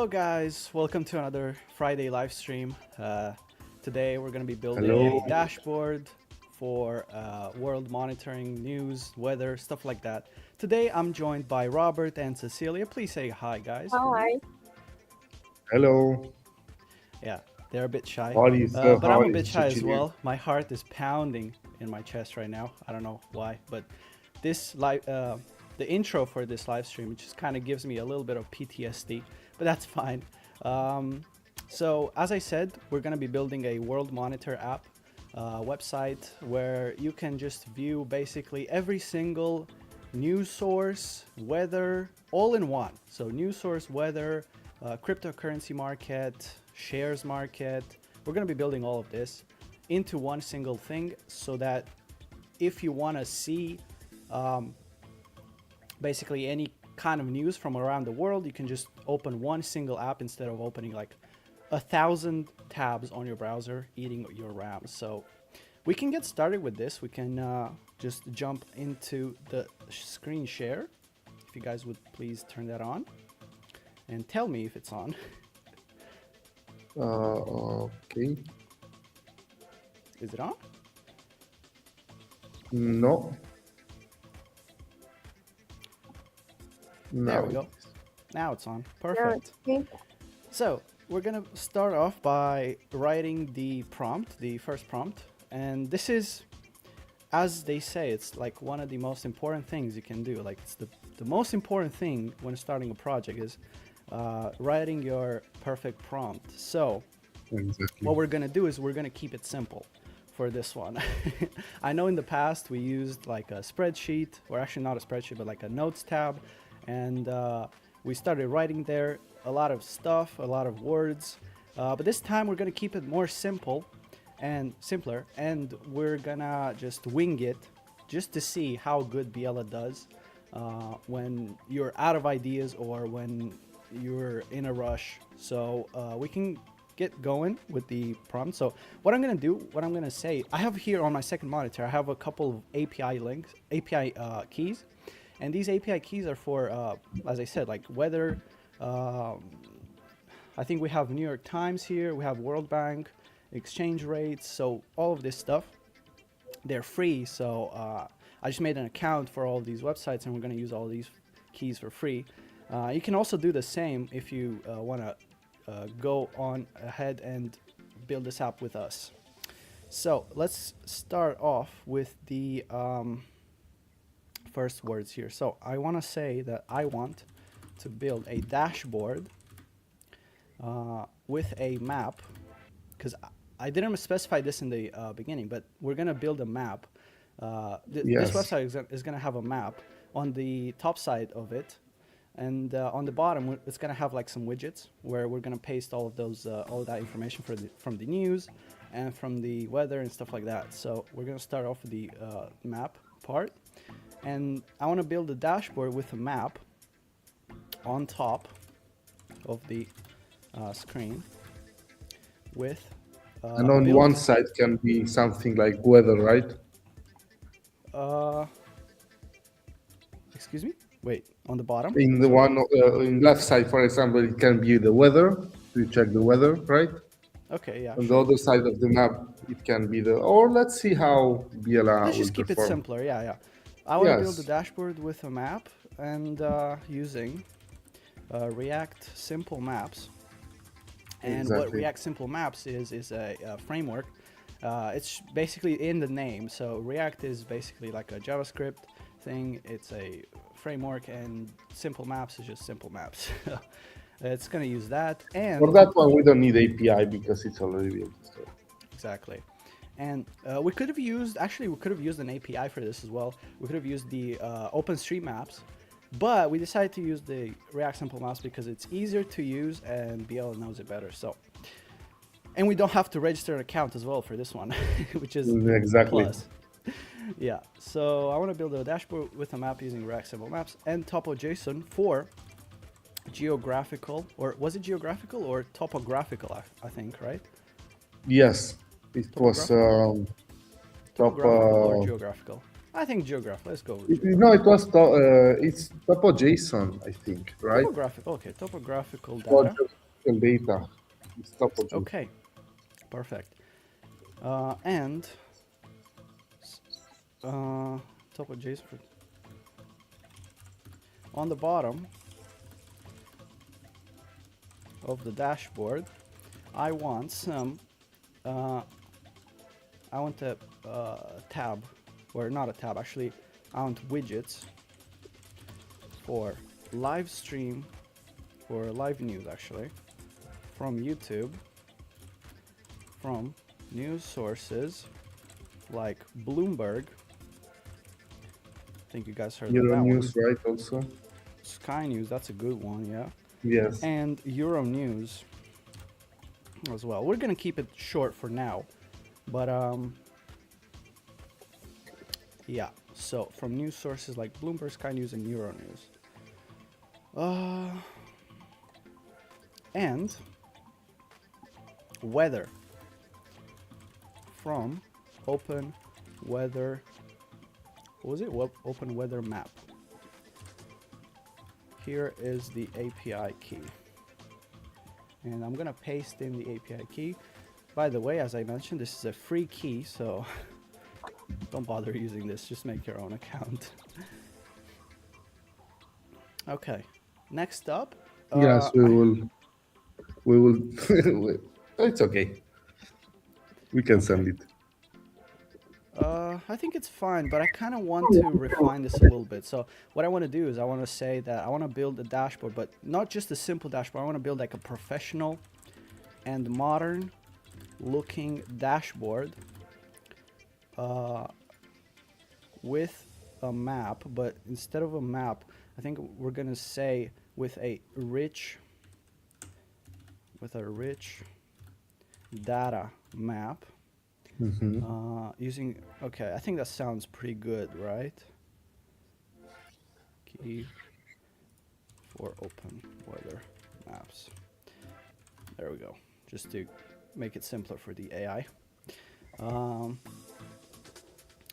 guys, welcome to another Friday live stream. Today we're going to be building Hello. a dashboard for world monitoring, news, weather, stuff like that. Today I'm joined by Robert and Cecilia. Please say hi, guys. Hi. Hello. Yeah, they're a bit shy, How is but I'm how a is bit shy as Cecilia? well. My heart is pounding in my chest right now. I don't know why, but this the intro for this live stream just kind of gives me a little bit of PTSD, but that's fine. So as I said, we're going to be building a World Monitor app website where you can just view basically every single news source, weather, all in one. So news source, weather, cryptocurrency market, shares market. We're going to be building all of this into one single thing so that if you want to see basically any kind of news from around the world, you can just open one single app instead of opening like 1,000 tabs on your browser eating your RAM. So we can get started with this. We can just jump into the screen share. If you guys would please turn that on and tell me if it's on. Okay. Is it on? No. There No. we go. Now it's on. No, Perfect. it's pink. So we're gonna start off by writing the prompt, the first prompt, and this is, as they say, it's like one of the most important things you can do. Like it's the most important thing when starting a project is writing your perfect prompt. So Exactly. what we're gonna do is we're gonna keep it simple for this one. I know in the past we used like a spreadsheet, or actually not a spreadsheet, but like a notes tab, and we started writing there a lot of stuff, a lot of words. But this time we're gonna keep it more simple and simpler, and we're gonna just wing it just to see how good Biela does when you're out of ideas or when you're in a rush. So we can get going with the prompt. So what I'm gonna say, I have here on my second monitor, I have a couple of API links, API keys, and these API keys are for, as I said, like weather. I think we have New York Times here, we have World Bank, exchange rates, so all of this stuff, they're free. So I just made an account for all of these websites, and we're gonna use all these keys for free. You can also do the same if you wanna go on ahead and build this app with us. So let's start off with the first words here. So I want to say that I want to build a dashboard with a map, because I didn't specify this in the beginning, but we're going to build a map. This Yes. website is going to have a map on the top side of it. And on the bottom, it's going to have like some widgets where we're going to paste all of those, all of that information from the news and from the weather and stuff like that. So we're going to start off with the map part. And I want to build a dashboard with a map on top of the screen with And on one side can be something like weather, right? excuse me? Wait, on the bottom? In the one in left side, for example, it can be the weather to check the weather, right? Okay, yeah, On the sure. other side of the map, it can be the. Or let's see how Biela Let's will just keep it perform. simpler. Yeah. I want to build a Yes. dashboard with a map and using React Simple Maps. And what Exactly. React Simple Maps is a framework. It's basically in the name. So React is basically like a JavaScript thing. It's a framework, and Simple Maps is just Simple Maps. It's going to use that. And For that one, we don't need API because it's already built. So. exactly. And we could have used an API for this as well. We could have used the OpenStreetMaps, but we decided to use the React Simple Maps because it's easier to use and Biela knows it better. So, and we don't have to register an account as well for this one, which is Exactly. plus. Yeah, so I want to build a dashboard with a map using React Simple Maps and topo.json for geographical, or was it geographical or topographical? I think, right? Yes, it was Topographical or geographical? I think geographical. Let's go with geographical. No, it was it's topo.json, I think, right? Topographical. Okay, topographical Or data. statistical data. It's topology. Okay, perfect. And top of JSON on the bottom of the dashboard, I want some. I want a tab, or not a tab. Actually, I want widgets for live stream or live news. Actually, from YouTube, from news sources like Bloomberg. I think you guys heard of that Euronews, one. right? Also. Sky News, that's a good one, yeah. Yes. And Euronews as well. We're gonna keep it short for now, but yeah. So from news sources like Bloomberg, Sky News, and Euronews. And weather from Open Weather. What was it? Open Weather Map. Here is the API key. And I'm gonna paste in the API key. By the way, as I mentioned, this is a free key, so don't bother using this, just make your own account. Okay, next up. Yes, we will. We will. It's okay. We can send it. I think it's fine, but I kind of want to refine this a little bit. So what I want to do is I want to say that I want to build a dashboard, but not just a simple dashboard. I want to build like a professional and modern looking dashboard with a map, but instead of a map, I think we're gonna say with a rich data map. Using, okay, I think that sounds pretty good, right? Key for open weather maps. There we go, just to make it simpler for the AI.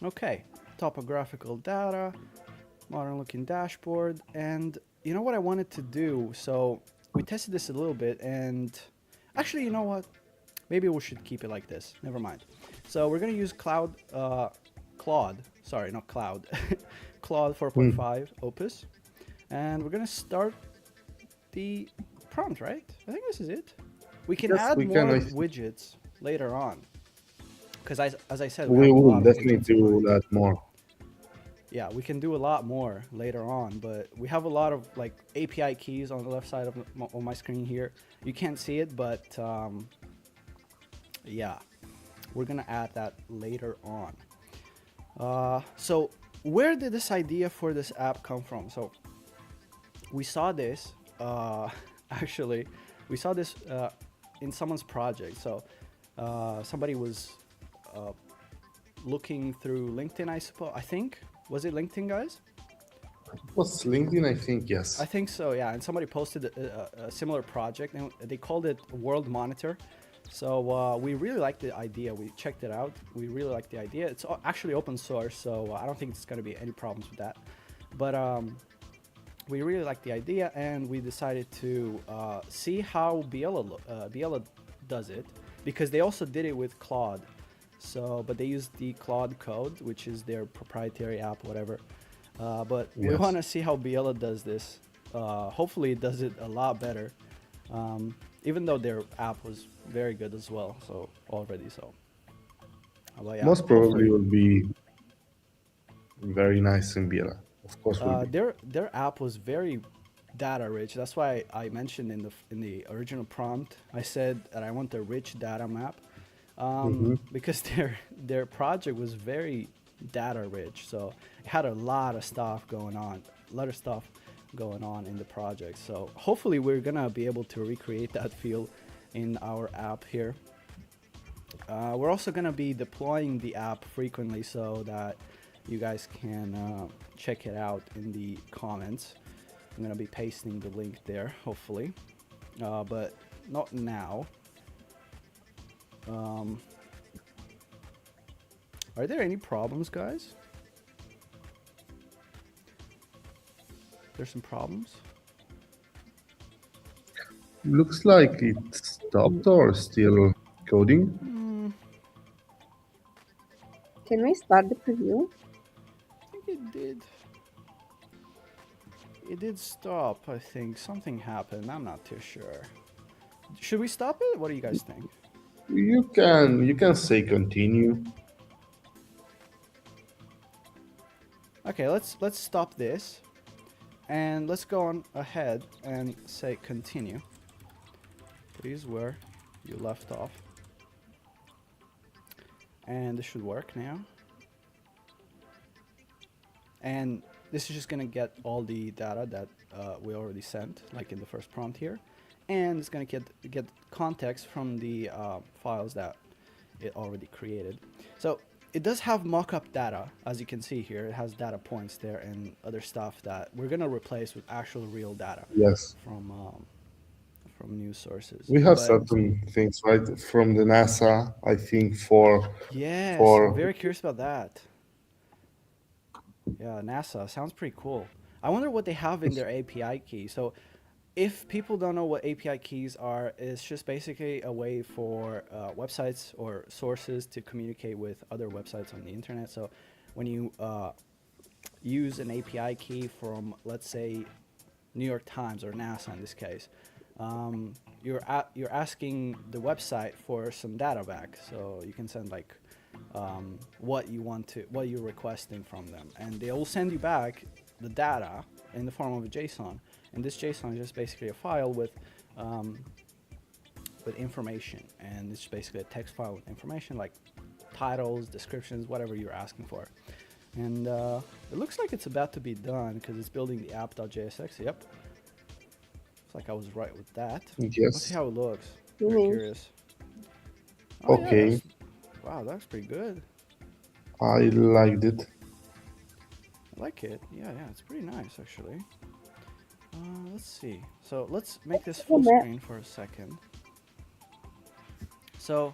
Okay, topographical data, modern looking dashboard, and you know what I wanted to do? So we tested this a little bit, and actually, you know what? Maybe we should keep it like this. Never mind. So we're gonna use Claude 4.5 Opus, and we're gonna start the prompt, right? I think this is it. We can add more widgets later on, because as I said, we will definitely do that more. Yeah, we can do a lot more later on, but we have a lot of like API keys on the left side of my screen here. You can't see it, but yeah, we're gonna add that later on. So where did this idea for this app come from? So we saw this, actually, we saw this in someone's project. So somebody was looking through LinkedIn, I suppose. I think, was it LinkedIn, guys? It was LinkedIn, I think, yes. I think so, yeah. And somebody posted a similar project, and they called it World Monitor. So we really liked the idea. We checked it out. We really liked the idea. It's actually open source, so I don't think it's going to be any problems with that. But we really liked the idea, and we decided to see how Biela does it, because they also did it with Claude. So, but they used the Claude code, which is their proprietary app, whatever. But yes, we want to see how Biela does this. Hopefully, it does it a lot better. Even though their app was very good as well, so already so. But yeah, most probably will be very nice in Biela. Of course, their app was very data rich. That's why I mentioned in the original prompt, I said that I want a rich data map, because their project was very data rich. So it had a lot of stuff going on, in the project. So hopefully we're gonna be able to recreate that feel in our app here. We're also gonna be deploying the app frequently so that you guys can check it out in the comments. I'm gonna be pasting the link there, hopefully, but not now. Are there any problems, guys? There's some problems? Looks like it stopped or still coding. Hmm, Can we start the preview? I think it did. It did stop, I think. Something happened. I'm not too sure. Should we stop it? What do you guys think? You can say continue. Okay, let's stop this. And let's go on ahead and say continue. Please where you left off. And this should work now. And this is just gonna get all the data that we already sent, like in the first prompt here. And it's gonna get context from the files that it already created. So it does have mockup data, as you can see here. It has data points there and other stuff that we're gonna replace with actual real data Yes. from news sources. We have But certain things, right, from the NASA, I think, for yes, I'm for very curious about that. Yeah, NASA sounds pretty cool. I wonder what they have in their API key. So if people don't know what API keys are, it's just basically a way for websites or sources to communicate with other websites on the internet. So when you use an API key from, let's say, New York Times or NASA in this case, you're asking the website for some data back. So you can send like what you're requesting from them, and they will send you back the data in the form of a JSON. And this JSON is just basically a file with information, and it's basically a text file with information like titles, descriptions, whatever you're asking for. And it looks like it's about to be done because it's building the app.jsx. Yep, looks like I was right with that. Let's see yes. how it looks. Very Finish. curious. Oh yeah, Okay, wow, that's pretty good. I liked it. I like it. Yeah, it's pretty nice actually. Let's see. So let's make this full screen for a second. So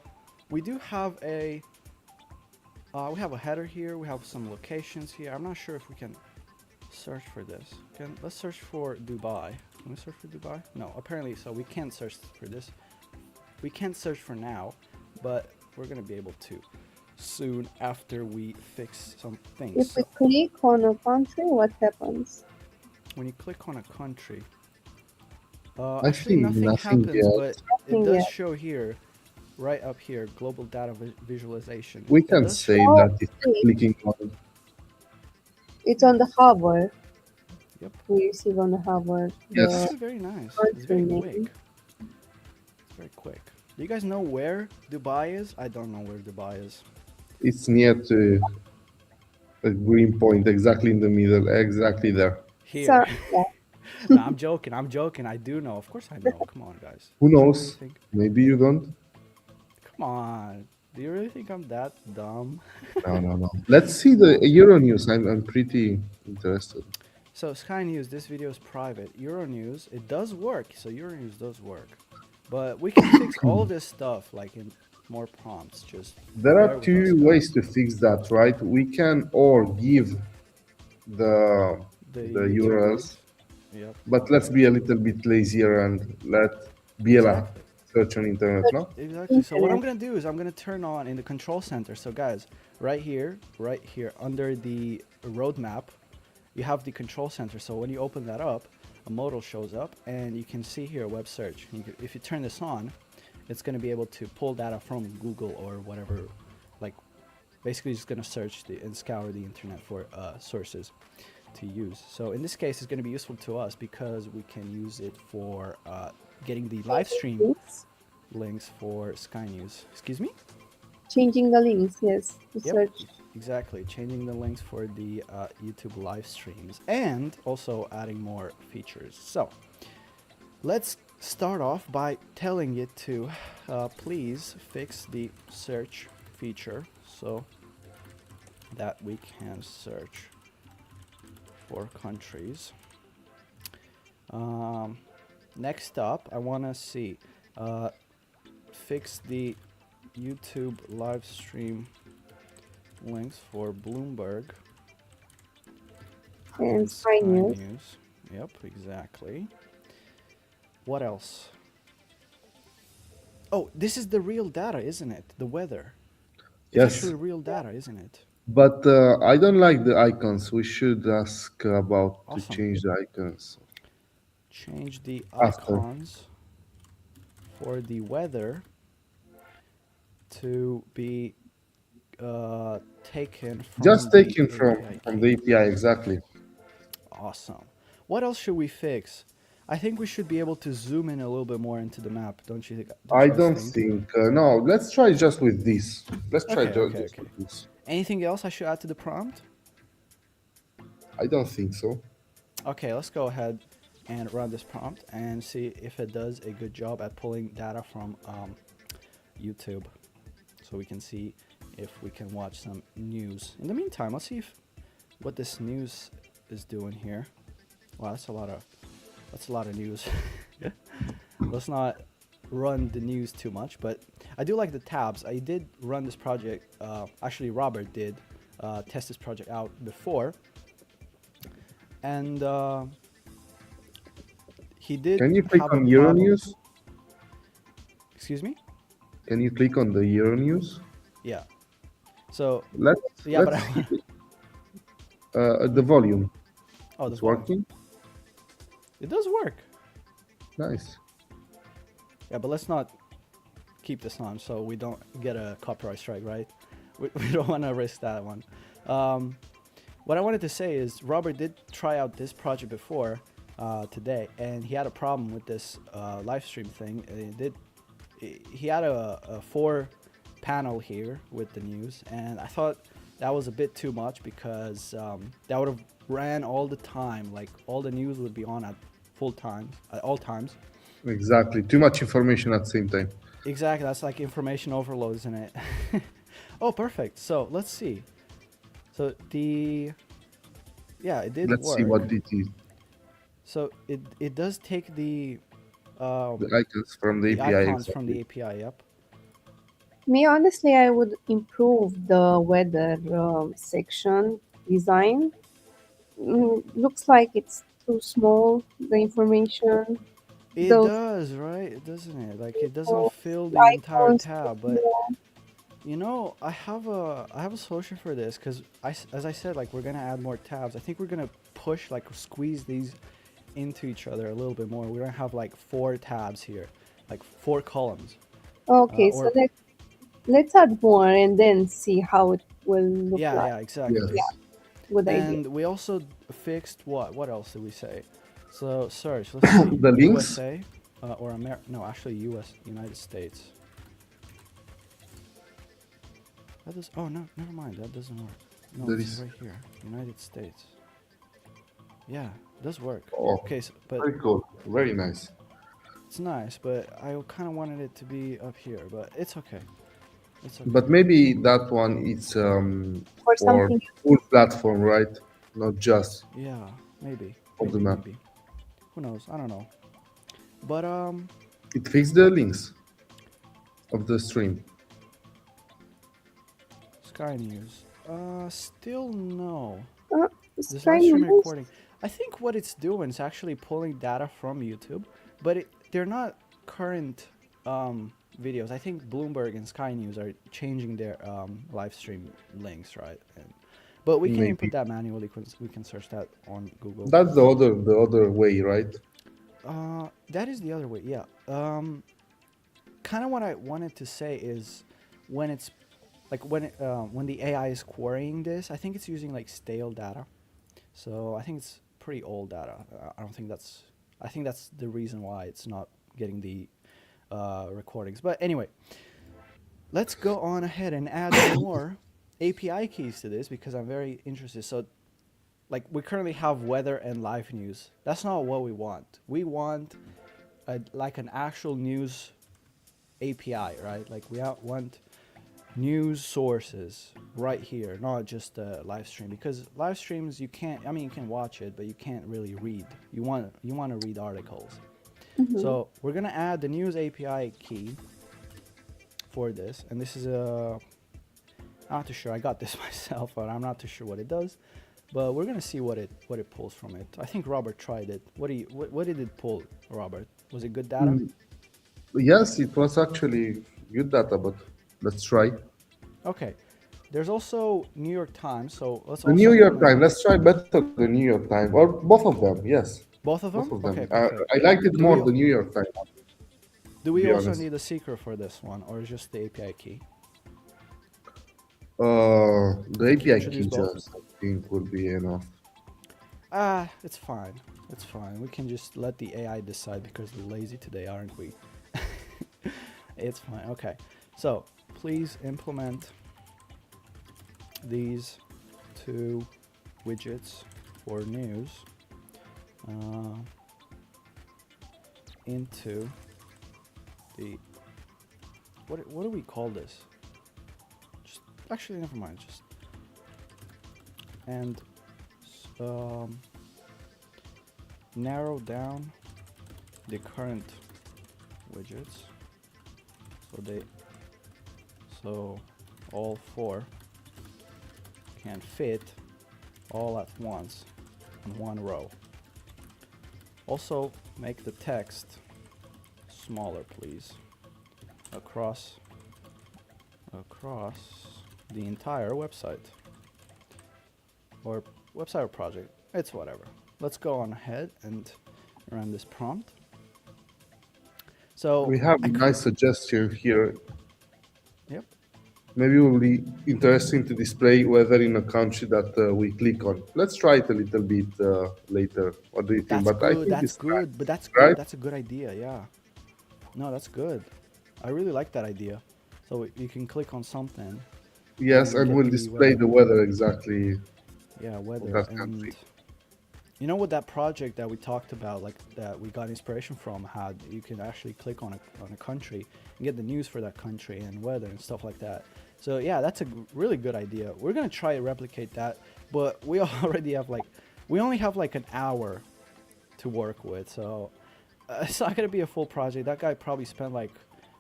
we do have we have a header here. We have some locations here. I'm not sure if we can search for this. Let's search for Dubai. Can we search for Dubai? No, apparently so. We can't search for this. We can't search for now, but we're gonna be able to soon after we fix some things. If we So click on a country, what happens? when you click on a country, I actually think nothing nothing happens, yet. but it Nothing does yet. show here, right up here, global data visualization. We It can does say show. Oh, that if wait. clicking on. It's on the hover. Yep. We receive on the hover It's Yes. the actually very nice. It's country very name. quick. It's very quick. Do you guys know where Dubai is? I don't know where Dubai is. It's near to a green point, exactly in the middle, exactly there. Here. So yeah, No, I'm joking. I'm joking. I do know. Of course I know. Come on, guys. Who Do you really knows? think? Maybe you don't. Come on. Do you really think I'm that dumb? No, no, no. Let's see the Euronews. I'm pretty interested. So Sky News, this video is private. Euronews, it does work. So Euronews does work. But we can fix all this stuff like in more prompts. Just There bear are with us, two guys. ways to fix that, right? We can or give the The the YouTube URLs, links. Yep. but let's be a little bit lazier and let biela Exactly. search on internet, search no? Exactly. So what I'm internet. gonna do is I'm gonna turn on in the control center. So guys, right here, under the roadmap, you have the control center. So when you open that up, a modal shows up, and you can see here web search. If you turn this on, it's gonna be able to pull data from Google or whatever. Like, basically, it's gonna search and scour the internet for sources to use. So in this case, it's gonna be useful to us because we can use it for getting the live stream Links. links for Sky News. Excuse me? Changing the links, yes, to Yep, search. exactly. Changing the links for the YouTube live streams and also adding more features. So let's start off by telling it to please fix the search feature so that we can search for countries. Next up, I want to see fix the YouTube live stream links for Bloomberg And Sky News. Yep, exactly. What else? Oh, this is the real data, isn't it? The weather. It's Yes, actually real data, isn't it? but I don't like the icons. We should ask about to Awesome. change the icons Change the after. icons for the weather to be taken from Just the taken API from the key. API exactly. Awesome. What else should we fix? I think we should be able to zoom in a little bit more into the map. Don't you think? Don't I you guys don't think? think. No, let's try just with this. Let's try Okay, okay, just okay. with this. Anything else I should add to the prompt? I don't think so. Okay, let's go ahead and run this prompt and see if it does a good job at pulling data from YouTube, so we can see if we can watch some news. In the meantime, let's see if what this news is doing here. Wow, that's a lot of news. Let's not run the news too much, but I do like the tabs. I did run this project. Actually, Robert did test this project out before, and he did Can you click have a on problem. Euronews? Excuse me? Can you click on the Euronews? Yeah. So Let's yeah, but let's I see the hmm? volume. Oh, the It's volume. working. It does work. Nice. Yeah, but let's not keep this on so we don't get a copyright strike, right? We don't want to risk that one. Um, what I wanted to say is Robert did try out this project before today, and he had a problem with this live stream thing. He had a four panel here with the news, and I thought that was a bit too much because that would have ran all the time. Like all the news would be on at full time at all times. Exactly. Too much information at the same time. Exactly, that's like information overload, isn't it? Oh, perfect. So let's see. So yeah, it did Let's see work. what it is. So it does take The um, icons from the the API icons from exactly. the API. Yep. Me, honestly, I would improve the weather section design. Looks like it's too small, the information. It Those does, right? Doesn't it? Like it doesn't those fill the entire icons look tab, but more. you know, I have a solution for this because as I said, like we're gonna add more tabs. I think we're gonna push like squeeze these into each other a little bit more. We're gonna have like four tabs here, like four columns, Okay, so or let's add more and then see how it will look yeah, like. yeah, exactly. Yes. Good idea. And we also fixed what? What else did we say? So search. Let's see. The links. USA or America? No, actually U.S. United States. That does. Oh no, never mind. That doesn't work. No, There it's is. right here. United States. Yeah, it does work. Oh, Okay, so, but very cool. Very nice. it's nice. But I kind of wanted it to be up here. But it's okay. It's okay. But maybe that one is Or for something. full platform, right? Not just Yeah, maybe, for the map. maybe. Who knows? I don't know. But It fixed the links of the stream. Sky News. Still no. Uh, This Sky live streaming News. recording. I think what it's doing is actually pulling data from YouTube, but they're not current videos. I think Bloomberg and Sky News are changing their live stream links, right? But we can input Maybe that manually. We can search that on Google. that's the other way, right? That is the other way. Yeah. Kind of what I wanted to say is when it's like when the AI is querying this, I think it's using like stale data. So I think it's pretty old data. I don't think that's. I think that's the reason why it's not getting the recordings. But anyway, let's go on ahead and add more API keys to this because I'm very interested. So, like, we currently have weather and live news. That's not what we want. We want like an actual news API, right? Like we want news sources right here, not just a live stream, because live streams you can't, I mean you can watch it but you can't really read. You want to read articles. Mhm. So we're gonna add the news API key for this, and this is a, I'm not too sure, I got this myself but I'm not too sure what it does, but we're gonna see what it pulls from it. I think Robert tried it. What did it pull, Robert? Was it good data? Yes, it was actually good data, but let's try. Okay. There's also New York Times, so let's The also New York implement Times. Let's try better the New York Times, or both of them. Yes, both of both of them. them. Okay, I perfect. liked it Do more we the New York Times, do to we be also honest. need a secret for this one, or just the API key? The We can API introduce key both. just I think will be enough. It's fine. It's fine. We can just let the AI decide because we're lazy today, aren't we? It's fine. Okay. So please implement these two widgets for news uh, into the what do we call this? Just actually never mind. Just and um, narrow down the current widgets they so all four can fit all at once in one row. Also make the text smaller please across the entire website or website or project. It's whatever. Let's go on ahead and run this prompt. So We have I a could, nice suggestion here. yep, Maybe it will be interesting to display weather in a country that we click on. Let's try it a little bit later. What do you think? that's But I good. think That's it's good. But nice, that's good. right? That's a good idea. Yeah. No, that's good. I really like that idea. So you can click on something Yes, and and get we'll the display weather. the weather exactly Yeah, of weather. that And country. you know what that project that we talked about, like that we got inspiration from, had you can actually click on a country and get the news for that country and weather and stuff like that. So yeah, that's a really good idea. We're gonna try to replicate that, but we already have like we only have like an hour to work with, so it's not gonna be a full project. That guy probably spent like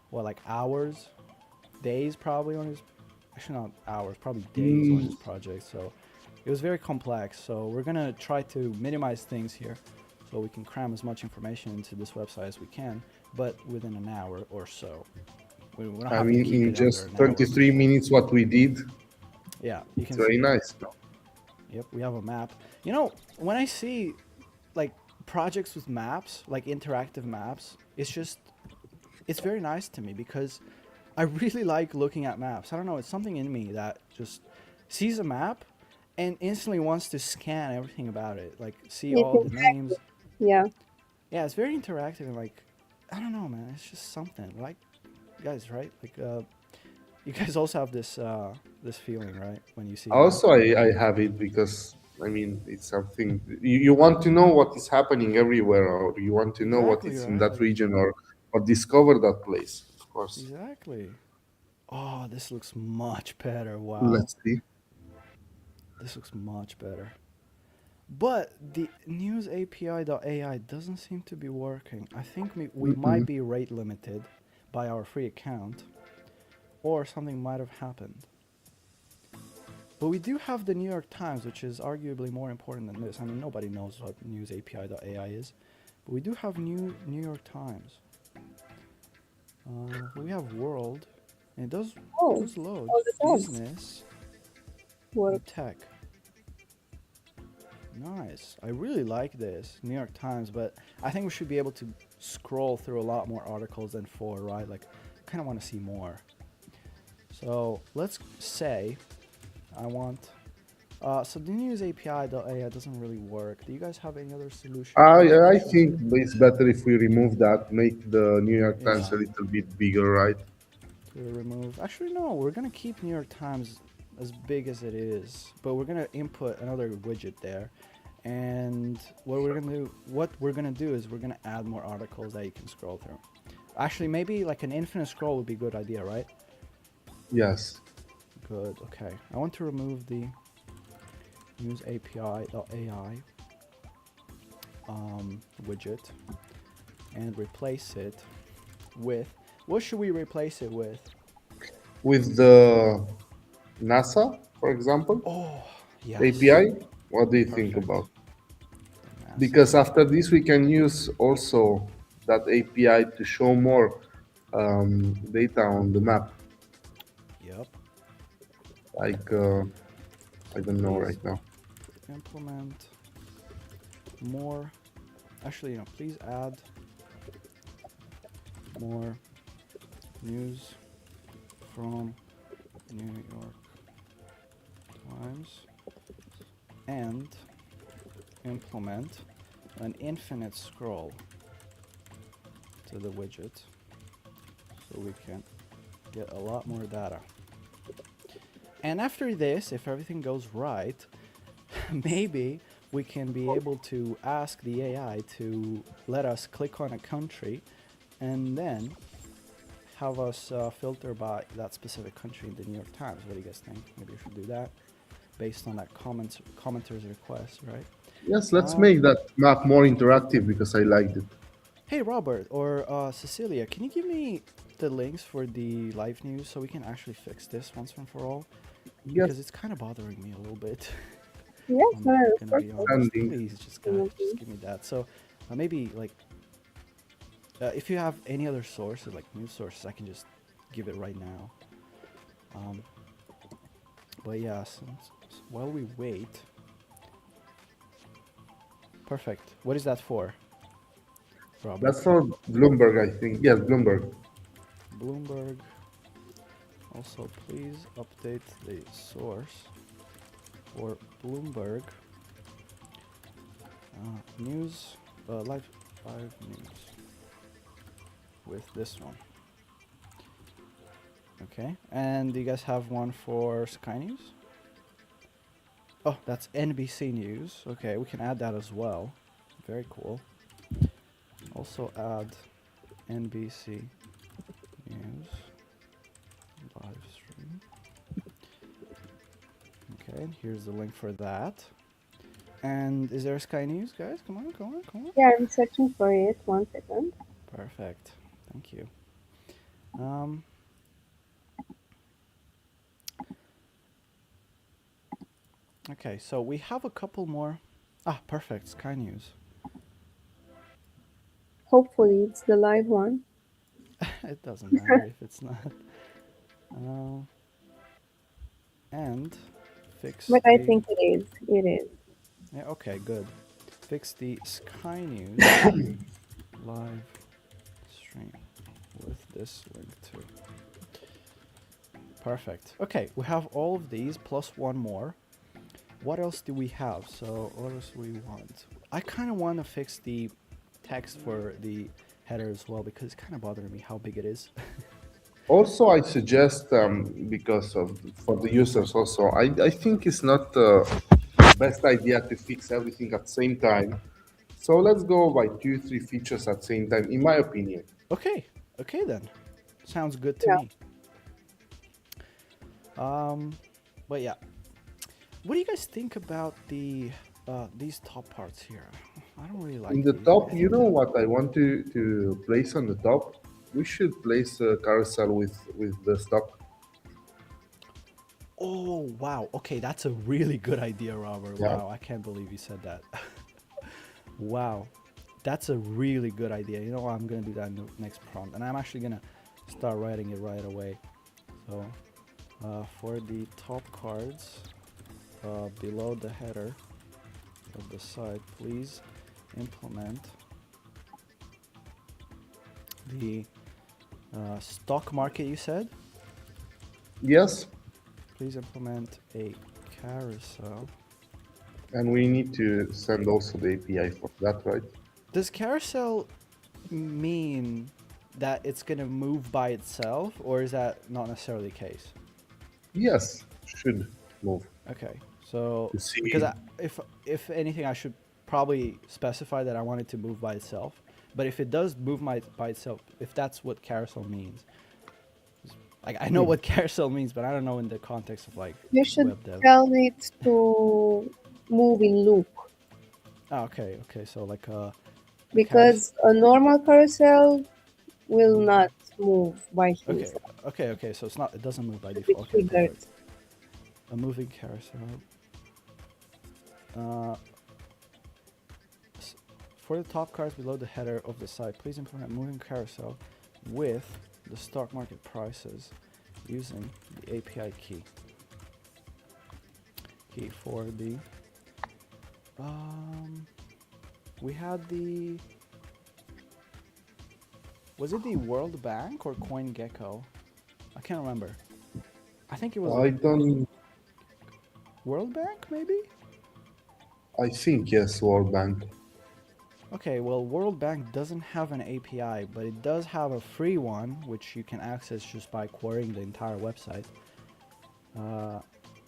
what, like hours, days probably on his, actually not hours, probably days on Mm, his project. So it was very complex. So we're gonna try to minimize things here so we can cram as much information into this website as we can, but within an hour or so. We don't I have to mean, keep in it under just an hour. 23 minutes, what we did, Yeah, you it's can very see. nice. Yep, we have a map. You know, when I see like projects with maps, like interactive maps, it's very nice to me because I really like looking at maps. I don't know, it's something in me that just sees a map and instantly wants to scan everything about it, like see It's all the interactive. names. Yeah. Yeah, it's very interactive and like I don't know, man, it's just something. Like guys, right? Like you guys also have this feeling, right? When you see a map. Also, I have it because I mean it's something you want to know what is happening everywhere, or you want to know what Exactly, is in right? that Like region, or discover that place. Of course, exactly. Oh, this looks much better. Wow. let's see. This looks much better. But the news API.ai doesn't seem to be working. I think we Mm-mm. might be rate limited by our free account, or something might have happened. But we do have the New York Times, which is arguably more important than this. I mean, nobody knows what news API.ai is, but we do have New York Times. We have World, and it Oh, does load all the tabs business work. and tech. Nice. I really like this New York Times, but I think we should be able to scroll through a lot more articles than four, right? Like, I kind of want to see more. So let's say I want. So the news API.ai doesn't really work. Do you guys have any other solution for this I question? think it's better if we remove that, make the New York Times Yeah. a little bit bigger, right? To remove. Actually, no. We're gonna keep New York Times as big as it is, but we're gonna input another widget there. And what we're gonna do is we're gonna add more articles that you can scroll through. Actually, maybe like an infinite scroll would be a good idea, right? Yes. Good. Okay. I want to remove the news API.ai widget and replace it with. What should we replace it with? With the NASA, for example, Oh, yes. API, what do you think Perfect. about? The NASA. Because after this, we can use also that API to show more. data on the map. Yep. Like I don't know Please right now. implement more. Actually, please add more news from New York Times and implement an infinite scroll to the widget so we can get a lot more data. And after this, if everything goes right, maybe we can be able to ask the AI to let us click on a country and then have us filter by that specific country in the New York Times. What do you guys think? Maybe we should do that based on that commenter's request, right? Yes, let's make that map more interactive because I liked it. Hey, Robert or Cecilia, can you give me the links for the live news so we can actually fix this once and for all? Yes, Because it's kind of bothering me a little bit. Yes, I'm sir, of gonna course. be honest. standing. Please, just guys, just Absolutely. give me that. So maybe like if you have any other sources, like news sources, I can just give it right now. Um, but yeah, while we wait, perfect. What is that for, Robert? That's for Bloomberg, I think. Yes, Bloomberg. Bloomberg. Also, please update the source for Bloomberg news, live news with this one. Okay, and do you guys have one for Sky News? Oh, that's NBC News. Okay, we can add that as well. Very cool. Also add NBC News live stream. Okay, and here's the link for that. And is there Sky News, guys? Come on, come on, come on. Yeah, I'm searching for it. 1 second. Perfect. Thank you. Um, okay, so we have a couple more. Ah, perfect. Sky News. Hopefully, it's the live one. It doesn't matter if it's not. Uh, and fix But I the. think it is. It is. Yeah, okay, good. Fix the Sky News live stream with this link too. Perfect. Okay, we have all of these plus one more. What else do we have? So what else do we want? I kind of want to fix the text for the header as well because it's kind of bothering me how big it is. Also, I suggest because of for the users also, I think it's not the best idea to fix everything at the same time. So let's go by two, three features at the same time, in my opinion. Okay, okay then. Sounds good to Yeah. me. But yeah, what do you guys think about these top parts here? I don't really In like the these. I top, you think know that. what I want to place on the top? We should place a carousel with the stock. Oh wow. Okay, that's a really good idea, Robert. Yeah. Wow, I can't believe you said that. Wow, that's a really good idea. You know what? I'm gonna do that in the next prompt, and I'm actually gonna start writing it right away. So for the top cards below the header of the site, please implement the stock market. You said. Yes, Please implement a carousel. and we need to send also the API for that, right? Does carousel mean that it's gonna move by itself, or is that not necessarily the case? Yes, should move. Okay, so You see, because if anything, I should probably specify that I want it to move by itself. But if it does move by itself, if that's what carousel means, like I know what carousel means, but I don't know in the context of like You should web dev. tell it to move in loop Oh, okay, okay, so like a carousel. because a normal carousel will not move by Okay, himself. okay, okay. So it's not. It doesn't move by Should be default. Okay, triggered. perfect. A moving carousel. Uh, for the top cards below the header of the site, please implement moving carousel with the stock market prices using the API key. Key for the we had the, was it the World Bank or CoinGecko? I can't remember. I think it was I don't. World Bank, maybe? I think yes, World Bank. Okay, well, World Bank doesn't have an API, but it does have a free one, which you can access just by querying the entire website.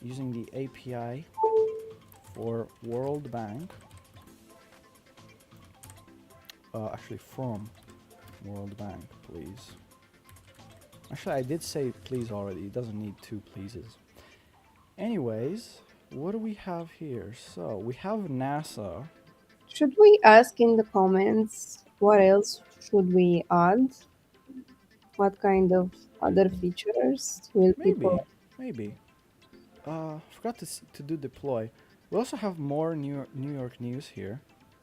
Using the API for World Bank. Actually, from World Bank, please. Actually, I did say please already. It doesn't need two pleases. Anyways, what do we have here? So, we have NASA. Should we ask in the comments what else should we add? What kind of other features will Maybe, people? maybe. Forgot to do deploy. We also have more New York news here.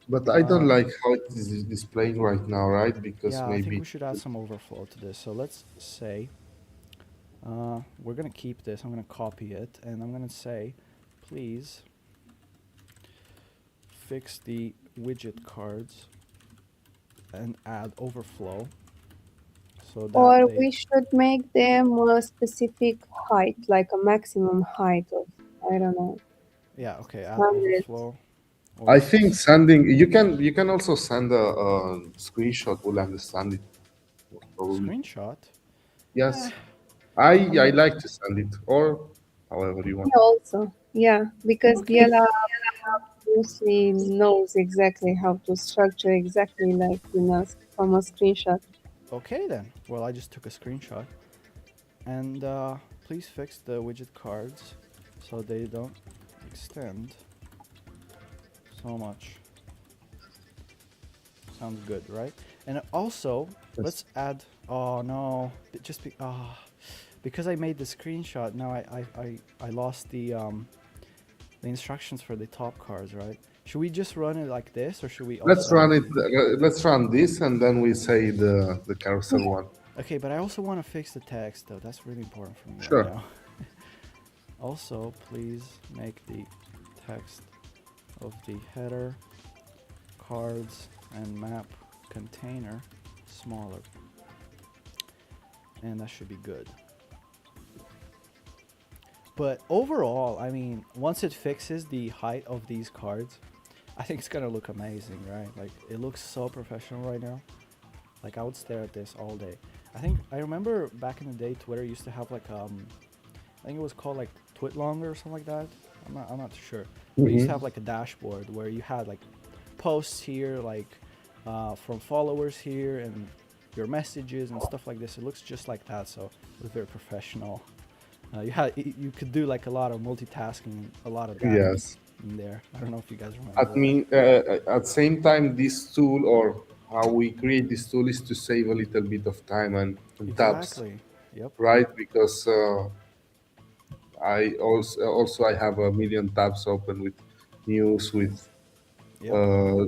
But I don't like how it is displaying right now, right? Because Yeah, I think maybe we should add some overflow to this. So let's say we're gonna keep this. I'm gonna copy it, and I'm gonna say, please fix the widget cards and add overflow so that Or they, we should make them a specific height, like a maximum height of, I don't know, yeah, okay, add 100. overflow or I think sending you can also send a screenshot. Will understand it most probably. screenshot. Eh, Yes, I I'm I gonna, like to send it or however you want. Yeah, also, yeah, because okay, biela mostly knows exactly how to structure exactly like from a screenshot. okay then. Well, I just took a screenshot, and please fix the widget cards so they don't extend so much. Sounds good, right? And also, Yes. let's add. Oh no! Because I made the screenshot. Now I lost the instructions for the top cards, right? Should we just run it like this, or should we Let's also run add it. the? Let's run this, and then we say the carousel one. Okay, but I also want to fix the text though. That's really important for me right Sure. now. Also, please make the text of the header, cards, and map container smaller. And that should be good. But overall, I mean, once it fixes the height of these cards, I think it's gonna look amazing, right? Like, it looks so professional right now. Like, I would stare at this all day. I remember back in the day, Twitter used to have like I think it was called like Twitlonger or something like that. I'm not sure. But it used to Hmm. have like a dashboard where you had like posts here, like from followers here, and your messages and stuff like this. It looks just like that, so it was very professional. You could do like a lot of multitasking, a lot of that Yes. in there. I don't know if you guys remember At that. me, at same time, this tool or how we create this tool is to save a little bit of time and tabs, Exactly. Yep. right? Because I also I have a million tabs open with news with Yep.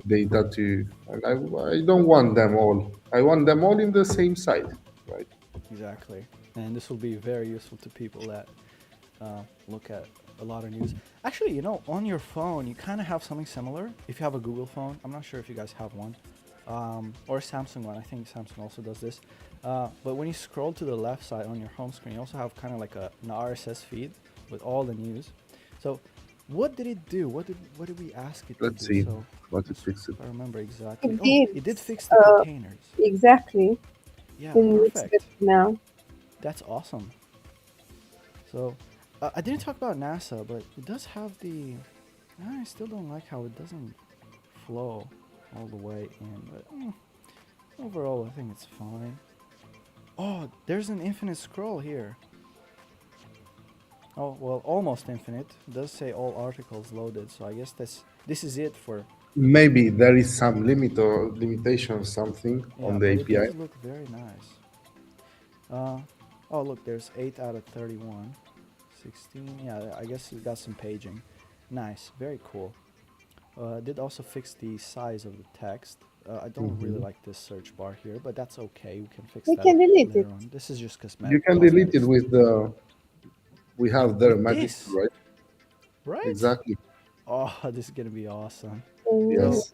data too, and I don't want them all. I want them all in the same site, right? Exactly. And this will be very useful to people that look at a lot of news. Actually, on your phone, you kind of have something similar. If you have a Google phone, I'm not sure if you guys have one, or a Samsung one. I think Samsung also does this. But when you scroll to the left side on your home screen, you also have kind of like an RSS feed with all the news. So, what did it do? What did we ask it to Let's do? see So, what it fixed. if I remember exactly. It Oh, did it did fix the containers. exactly. Yeah, Then it's good perfect. now. That's awesome. So, I didn't talk about NASA, but it does have the. I still don't like how it doesn't flow all the way in, but overall, I think it's fine. Oh, there's an infinite scroll here. Oh, well, almost infinite. It does say all articles loaded, so I guess this is it for. Maybe there is some limit or limitation or something Yeah, on the but it API. does look very nice. Uh, oh, look, there's 8 out of 31. 16, yeah, I guess it got some paging. Nice, very cool. Did also fix the size of the text. I don't really Hmm. like this search bar here, but that's okay. We can fix We that can delete later it. on. This is just You can delete cosmetic it stuff. with the. We have there With magic tool, this, right? right? Exactly. Oh, this is gonna be awesome. Mm, So Yes.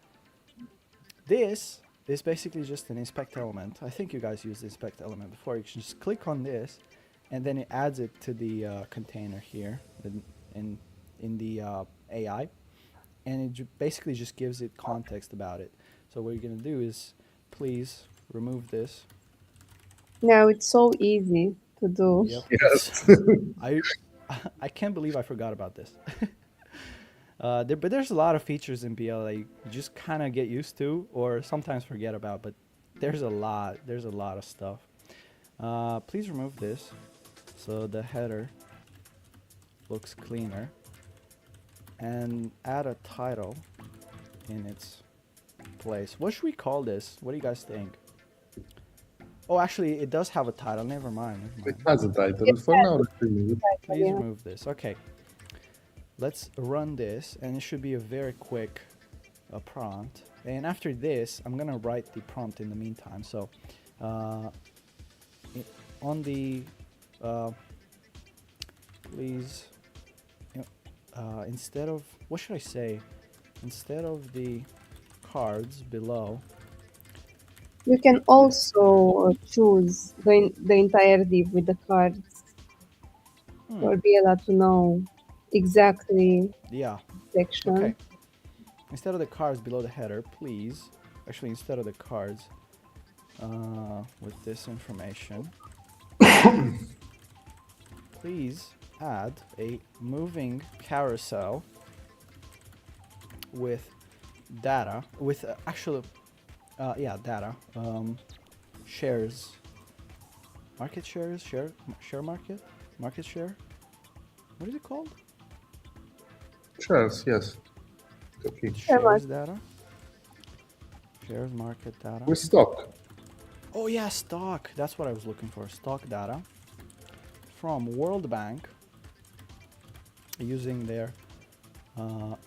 this is basically just an inspect element. I think you guys used the inspect element before. You can just click on this, and then it adds it to the container here in in the AI, and it basically just gives it context about it. So what you're gonna do is, please remove this. now it's so easy to do. Yep, it's Yes. I I can't believe I forgot about this. But there's a lot of features in BL that you just kind of get used to, or sometimes forget about. But there's a lot. There's a lot of stuff. Please remove this, so the header looks cleaner, and add a title in its place. What should we call this? What do you guys think? Oh, actually, it does have a title. Never mind. Never It mind. has a title. It For now, let's remove it. Please yeah. remove this. Okay. Let's run this, and it should be a very quick prompt. And after this, I'm gonna write the prompt in the meantime. So, uh, on the uh, please, instead of what should I say? Instead of the cards below You can the also choose the entire div with the cards hmm, for Biela to know exactly yeah, okay. section. Instead of the cards below the header, please. Actually, instead of the cards, with this information, please add a moving carousel with data with actually yeah, data, shares, market shares, share market share, what is it called? Shares, yes. Okay. Very much. Shares data, shares market data. With stock. Oh yeah, stock, that's what I was looking for. Stock data from World Bank using their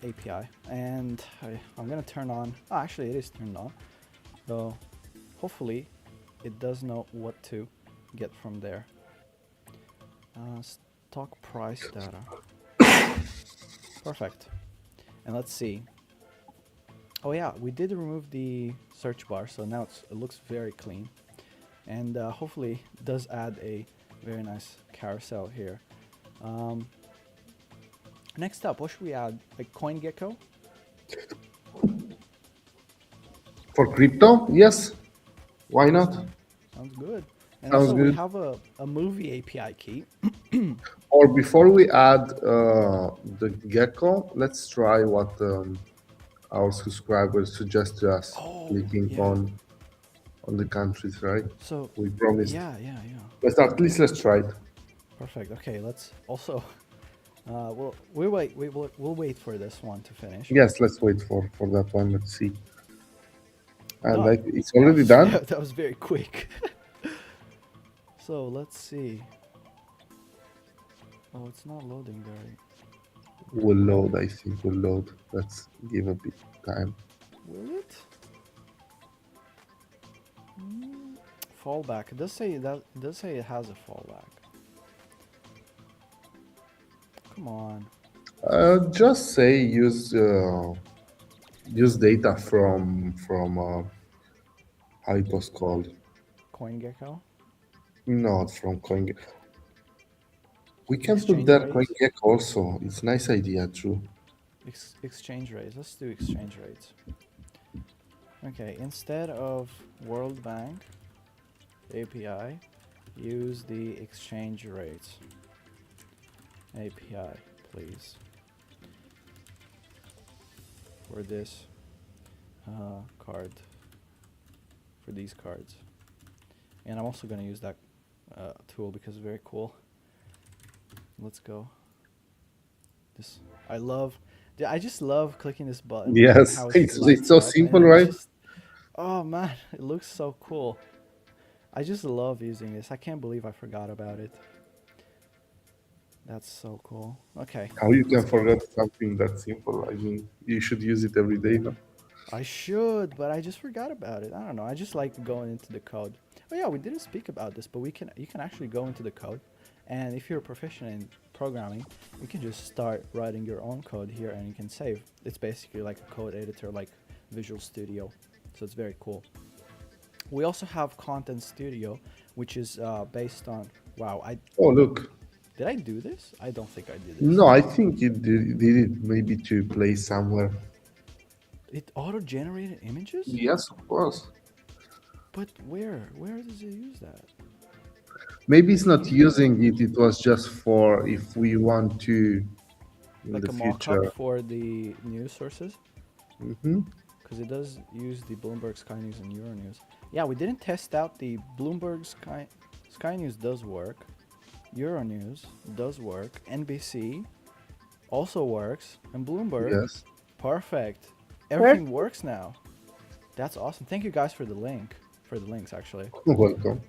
API. And I'm gonna turn on, oh, actually it is turned on, so hopefully it does know what to get from there. Stock price data. Perfect. And let's see. Oh yeah, we did remove the search bar, so now it looks very clean. And hopefully it does add a very nice carousel here. Um, Next up, what should we add? Like CoinGecko? For crypto, yes. Why not? Sounds good. And Sounds also we good. have a movie API key. Or before we add the gecko, let's try what our subscribers suggest to us, Oh, clicking yeah. on the countries, right? So, We promised. yeah. Let's at least let's try it. Perfect. Okay, let's also we'll wait for this one to finish. Yes, let's wait for that one. Let's see. And Done. like it's Wow, already done. that was very quick. So let's see. Oh, it's not loading very. Will load. I think will load. Let's give a bit time. Will it? Fallback. It does say that. It does say it has a fallback. Come on. Just say use data from how it was called. CoinGecko. Not from Coin. We can put Exchange there rates. CoinGecko also. It's a nice idea, true. Exchange rates. Let's do exchange rates. Okay. Instead of World Bank API, use the exchange rates API, please, for this card, for these cards. And I'm also going to use that tool because it's very cool. Let's go. This I just love clicking this button and Yes, how it it's lights so up, and simple, it right? just, oh man, it looks so cool. I just love using this. I can't believe I forgot about it. That's so cool. Okay, How you let's can go. forget something that simple? I mean, you should use it every day, no? I should, but I just forgot about it. I don't know. I just like going into the code. Oh yeah, we didn't speak about this, but we can. You can actually go into the code, and if you're proficient in programming, you can just start writing your own code here, and you can save. It's basically like a code editor, like Visual Studio, so it's very cool. We also have Content Studio, which is based on. Wow, I Oh, look. did I do this? I don't think I did this. No, I think you did it maybe to play somewhere. It auto-generated images, Yes, of course. but where? Where does it use that? Maybe it's not using it. It was just for if we want to in Like the a mock-up future. for the news sources, Hmm. because it does use the Bloomberg, Sky News, and Euronews. Yeah, we didn't test out the Bloomberg, Sky News does work, Euronews does work, NBC also works, and Bloomberg, Yes. perfect. Perfect. Everything works now. That's awesome. Thank you guys for the link, for the links actually. Welcome.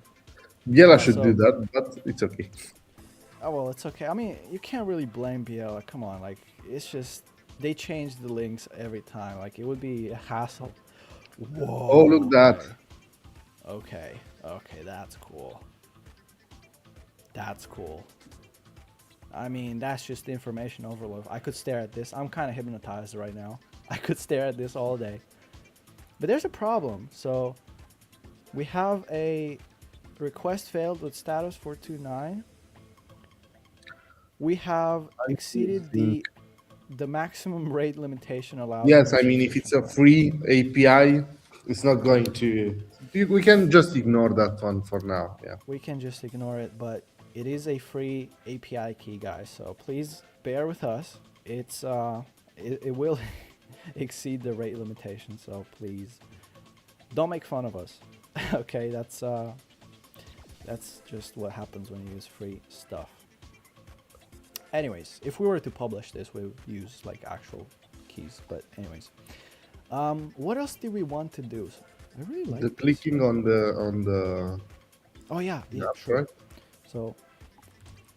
Biela Yeah. should do So, that, but it's okay. oh well, it's okay. I mean, you can't really blame Biela. Come on, like it's just they change the links every time. Like it would be a hassle. Oh, Whoa. look that. Okay. Okay. Okay. That's cool. That's cool. I mean, that's just information overload. I could stare at this. I'm kind of hypnotized right now. I could stare at this all day. But there's a problem. So we have a request failed with status 429. We have I exceeded think. the maximum rate limitation allowed Yes, per I mean, if subscription it's a plan. free API, it's not going to. We can just ignore that one for now. Yeah. We can just ignore it, but it is a free API key, guys. So please bear with us. It will exceed the rate limitation. So please don't make fun of us. Okay, that's just what happens when you use free stuff. Anyways, if we were to publish this, we would use like actual keys. But anyways, what else do we want to do? I really like The this. clicking on the Oh yeah, yeah, app, sure. right? So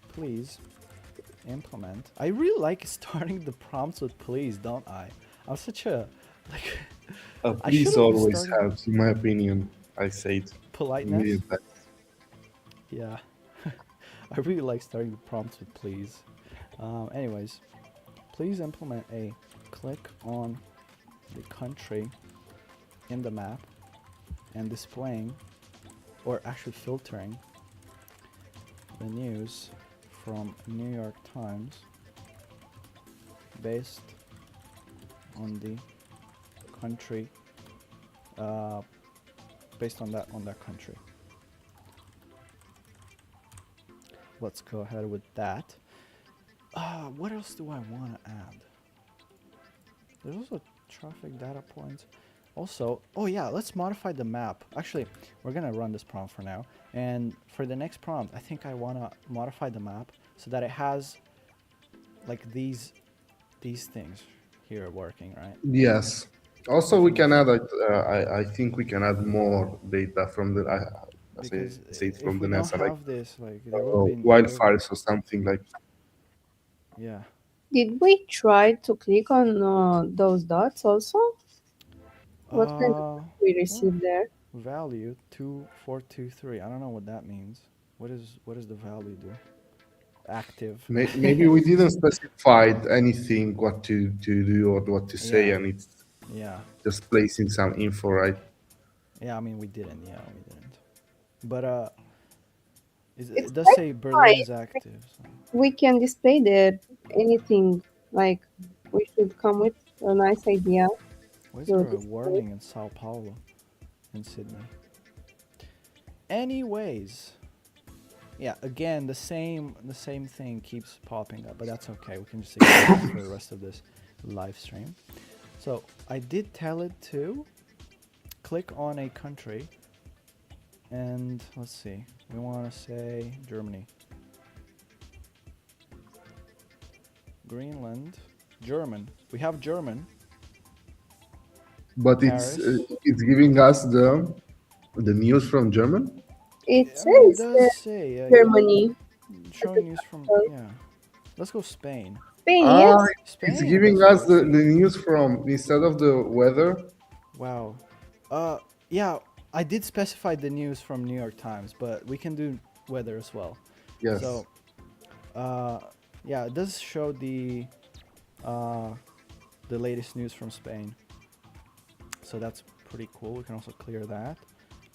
please implement. I really like starting the prompts with please, don't I? I'm such a like. I should Please have always started helps, in my opinion. I say it a politeness. million times. Yeah, I really like starting the prompts with please. Anyways, please implement a click on the country in the map and displaying, or actually filtering, the news from New York Times based on the country, uh, based on that country. Let's go ahead with that. What else do I want to add? There's also traffic data points. Also, oh yeah, let's modify the map. Actually, we're gonna run this prompt for now. And for the next prompt, I think I wanna modify the map so that it has like these things here working, right? Yes. I Also, we think can that's add. I think we can add more data from the. As I because said from if the we don't NASA, like have this, like there will be wildfires or something like. yeah. Did we try to click on those dots also? What kind of Uh, we well, received there? value 2423. I don't know what that means. What does the value do? Active. Maybe we didn't specify anything what to do or what to say, Yeah, and it's yeah, just placing some info, right? yeah. I mean, we didn't. Yeah, we didn't. But It's it does quite say Berlin is nice. active. So. We can display there anything like we should come with a nice idea Why is to there a display. warning in Sao Paulo, in Sydney? Anyways, yeah. Again, the same thing keeps popping up, but that's okay. We can just ignore it for the rest of this live stream. So I did tell it to click on a country, and let's see. We want to say Germany, Greenland, German. We have German, But Paris. it's giving us the news from German. It I mean, it says does say Germany at the showing news from capital. yeah. Let's go Spain. Spain, Ah, yes. it's Spain giving does us work. the news from instead of the weather. Wow. Uh, yeah, I did specify the news from New York Times, but we can do weather as well. Yes, So, uh, yeah, it does show uh, the latest news from Spain. So that's pretty cool. We can also clear that.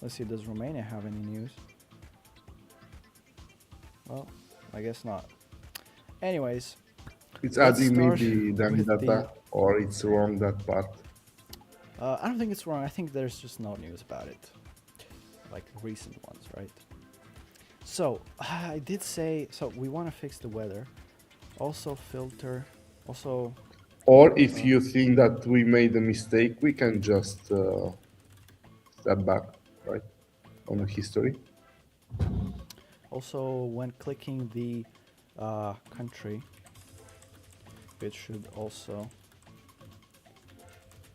Let's see, does Romania have any news? Well, I guess not. Anyways, it's let's adding start maybe dummy with the. data, or it's wrong that part. I don't think it's wrong. I think there's just no news about it, like recent ones, right? So I did say so. We want to fix the weather. Also filter. Also, Or if uh, you think that we made a mistake, we can just step back, right, on the history. also when clicking the country, it should also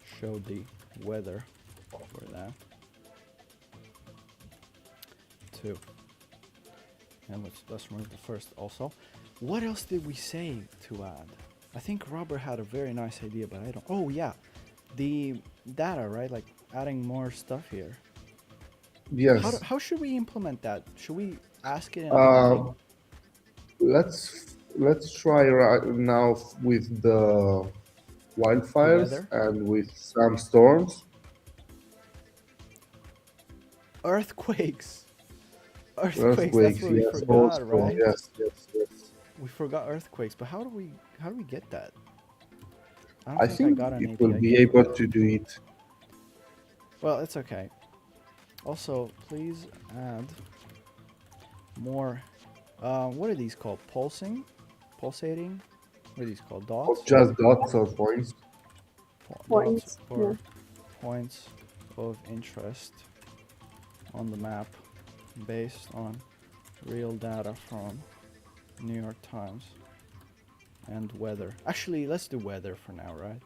show the weather for that too. And let's remove the first also. What else did we say to add? I think Robert had a very nice idea, but I don't. Oh yeah, the data, right? Like adding more stuff here. Yes. How should we implement that? Should we ask it in a meeting? Uh, let's try right now with the The wildfires weather, and with some storms. earthquakes, earthquakes. That's Earthquakes, what we yes, forgot, also, right? yes, yes, yes. We forgot earthquakes, but how do we get that? I don't I think I think got an it will API be key for able that. to do it. Well, it's okay. Also, please add more. What are these called? Pulsating. What are these called? Or Dots? just dots or points. Dots Points. Yeah. or points of interest on the map based on real data from New York Times and weather. Actually, let's do weather for now, right?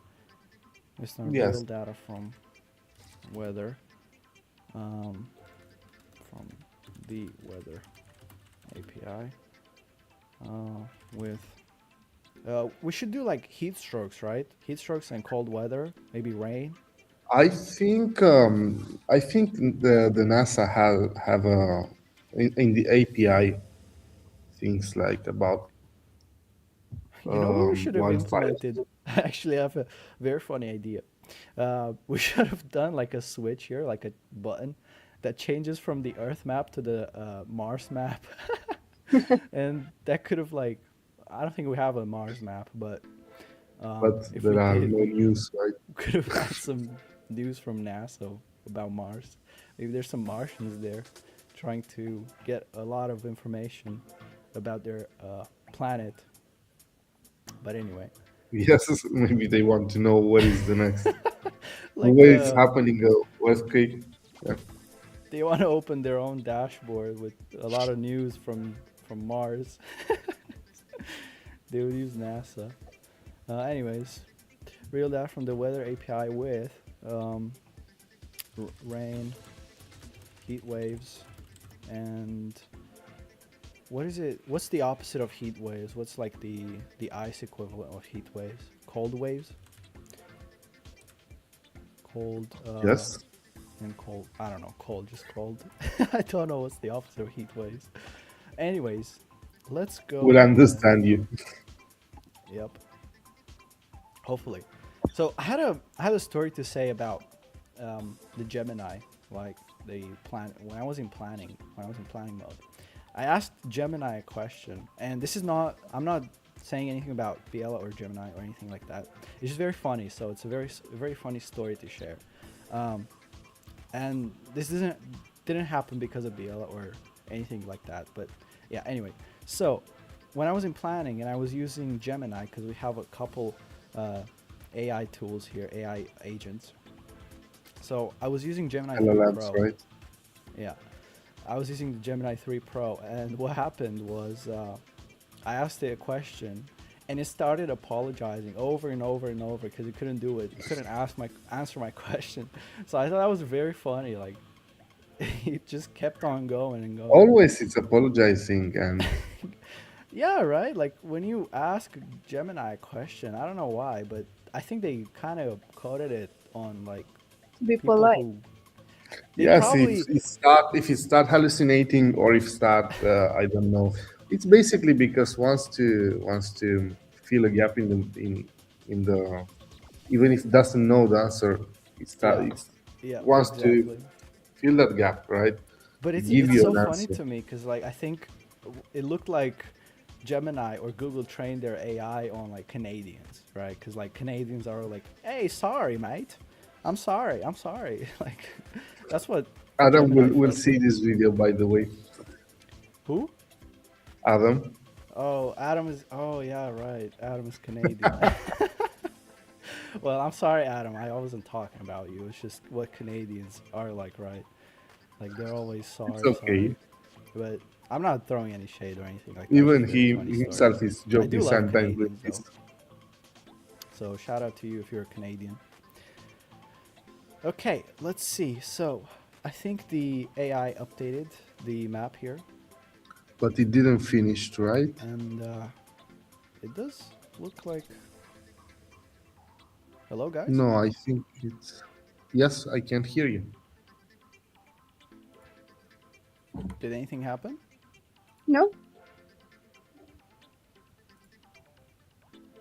Based on real Yes, data from weather, um, from the weather API, with we should do like heat strokes, right? Heat strokes and cold weather, maybe rain. I think the NASA have a in the API things like about You know what we should have wildfires. implemented? I actually have a very funny idea. We should have done like a switch here, like a button that changes from the Earth map to the Mars map, and that could have like, I don't think we have a Mars map, but But if we there are did, no we news, right? could have had some news from NASA about Mars. Maybe there's some Martians there trying to get a lot of information about their planet. But anyway, Yes, maybe they want to know what is the next, like what is happening, earthquake. Yeah. they want to open their own dashboard with a lot of news from Mars. They would use NASA. Anyways, real data from the weather API with um, rain, heat waves, and what is it? What's the opposite of heat waves? What's like the ice equivalent of heat waves? Cold waves? Cold Yes, and cold. I don't know. Cold, just cold. I don't know what's the opposite of heat waves. Anyways, let's we'll go and understand you. yep. Hopefully. So I had a story to say about the Gemini, like the plan when I was in planning mode. I asked Gemini a question, and this is not I'm not saying anything about Biela or Gemini or anything like that. It's just very funny, so it's a very funny story to share. Um, and this didn't happen because of Biela or anything like that. But yeah, anyway. So when I was in planning and I was using Gemini because we have a couple uh, AI tools here, AI agents. So I was using Gemini 3 LLMs, Pro. right? Yeah, I was using the Gemini 3 Pro, and what happened was I asked it a question, and it started apologizing over and over and over because it couldn't do it. It couldn't answer my question. So I thought that was very funny. Like it just kept on going and going. Always it's apologizing, and Yeah, right. Like when you ask Gemini a question, I don't know why, but I think they kind of coded it on like Be People polite. who they Yes, probably if it start hallucinating or if start I don't know. It's basically because wants to fill a gap in the even if it doesn't know the answer, yeah, it yeah, wants to exactly. fill that gap, right? But To it's give it's you so an funny answer. to me because like I think it looked like Gemini or Google trained their AI on like Canadians, right? Because like Canadians are like, "Hey, sorry, mate. I'm sorry." Like that's what Adam Gemini will felt see like. this video, by the way. Who? Adam. Oh, Adam is. Oh yeah, right. Adam is Canadian. Well, I'm sorry, Adam. I wasn't talking about you. It's just what Canadians are like, right? Like they're always It's sorry, okay. sorry. But I'm not throwing any shade or anything like that. It's Even just very he funny stories. himself is I joking do love sometimes with Canadians though. this. So shout out to you if you're a Canadian. Okay, let's see. So I think the AI updated the map here, But it didn't finish, right? and it does look like. Hello, guys. No, I think it's. Yes, I can hear you. Did anything happen? No?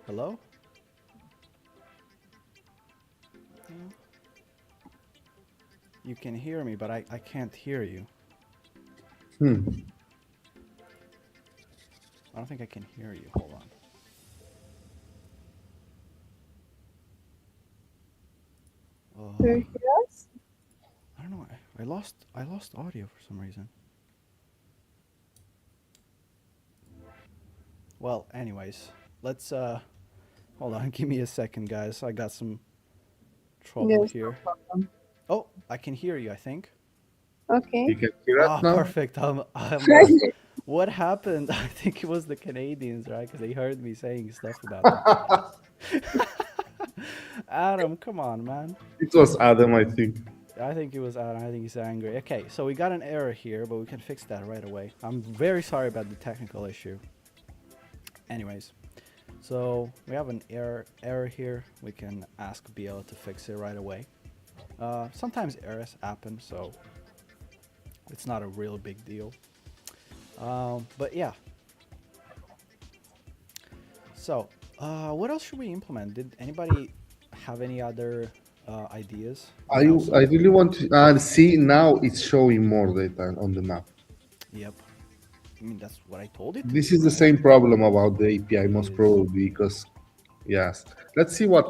Hello? No. You can hear me, but I can't hear you. Hmm. I don't think I can hear you. Hold on. Do you Uh, hear us? I don't know. I lost audio for some reason. Well, anyways, let's hold on. Give me a second, guys. I got some trouble There's no here. problem. Oh, I can hear you. I think. Okay. You can hear us Ah, now? perfect. I'm like, Perfect. what happened? I think it was the Canadians, right? Because they heard me saying stuff about them. Adam, come on, man. It was Adam, I think. I think it was Adam. I think he's angry. Okay, so we got an error here, but we can fix that right away. I'm very sorry about the technical issue. Anyways, so we have an error here. We can ask Biela to fix it right away. Sometimes errors happen, so it's not a real big deal. But yeah. So, what else should we implement? Did anybody have any other ideas? I We also, I really want to see now it's showing more data on the map. yep. I mean, that's what I told it to This do, is the right? same problem about the API, It most is. probably because yes. Let's see what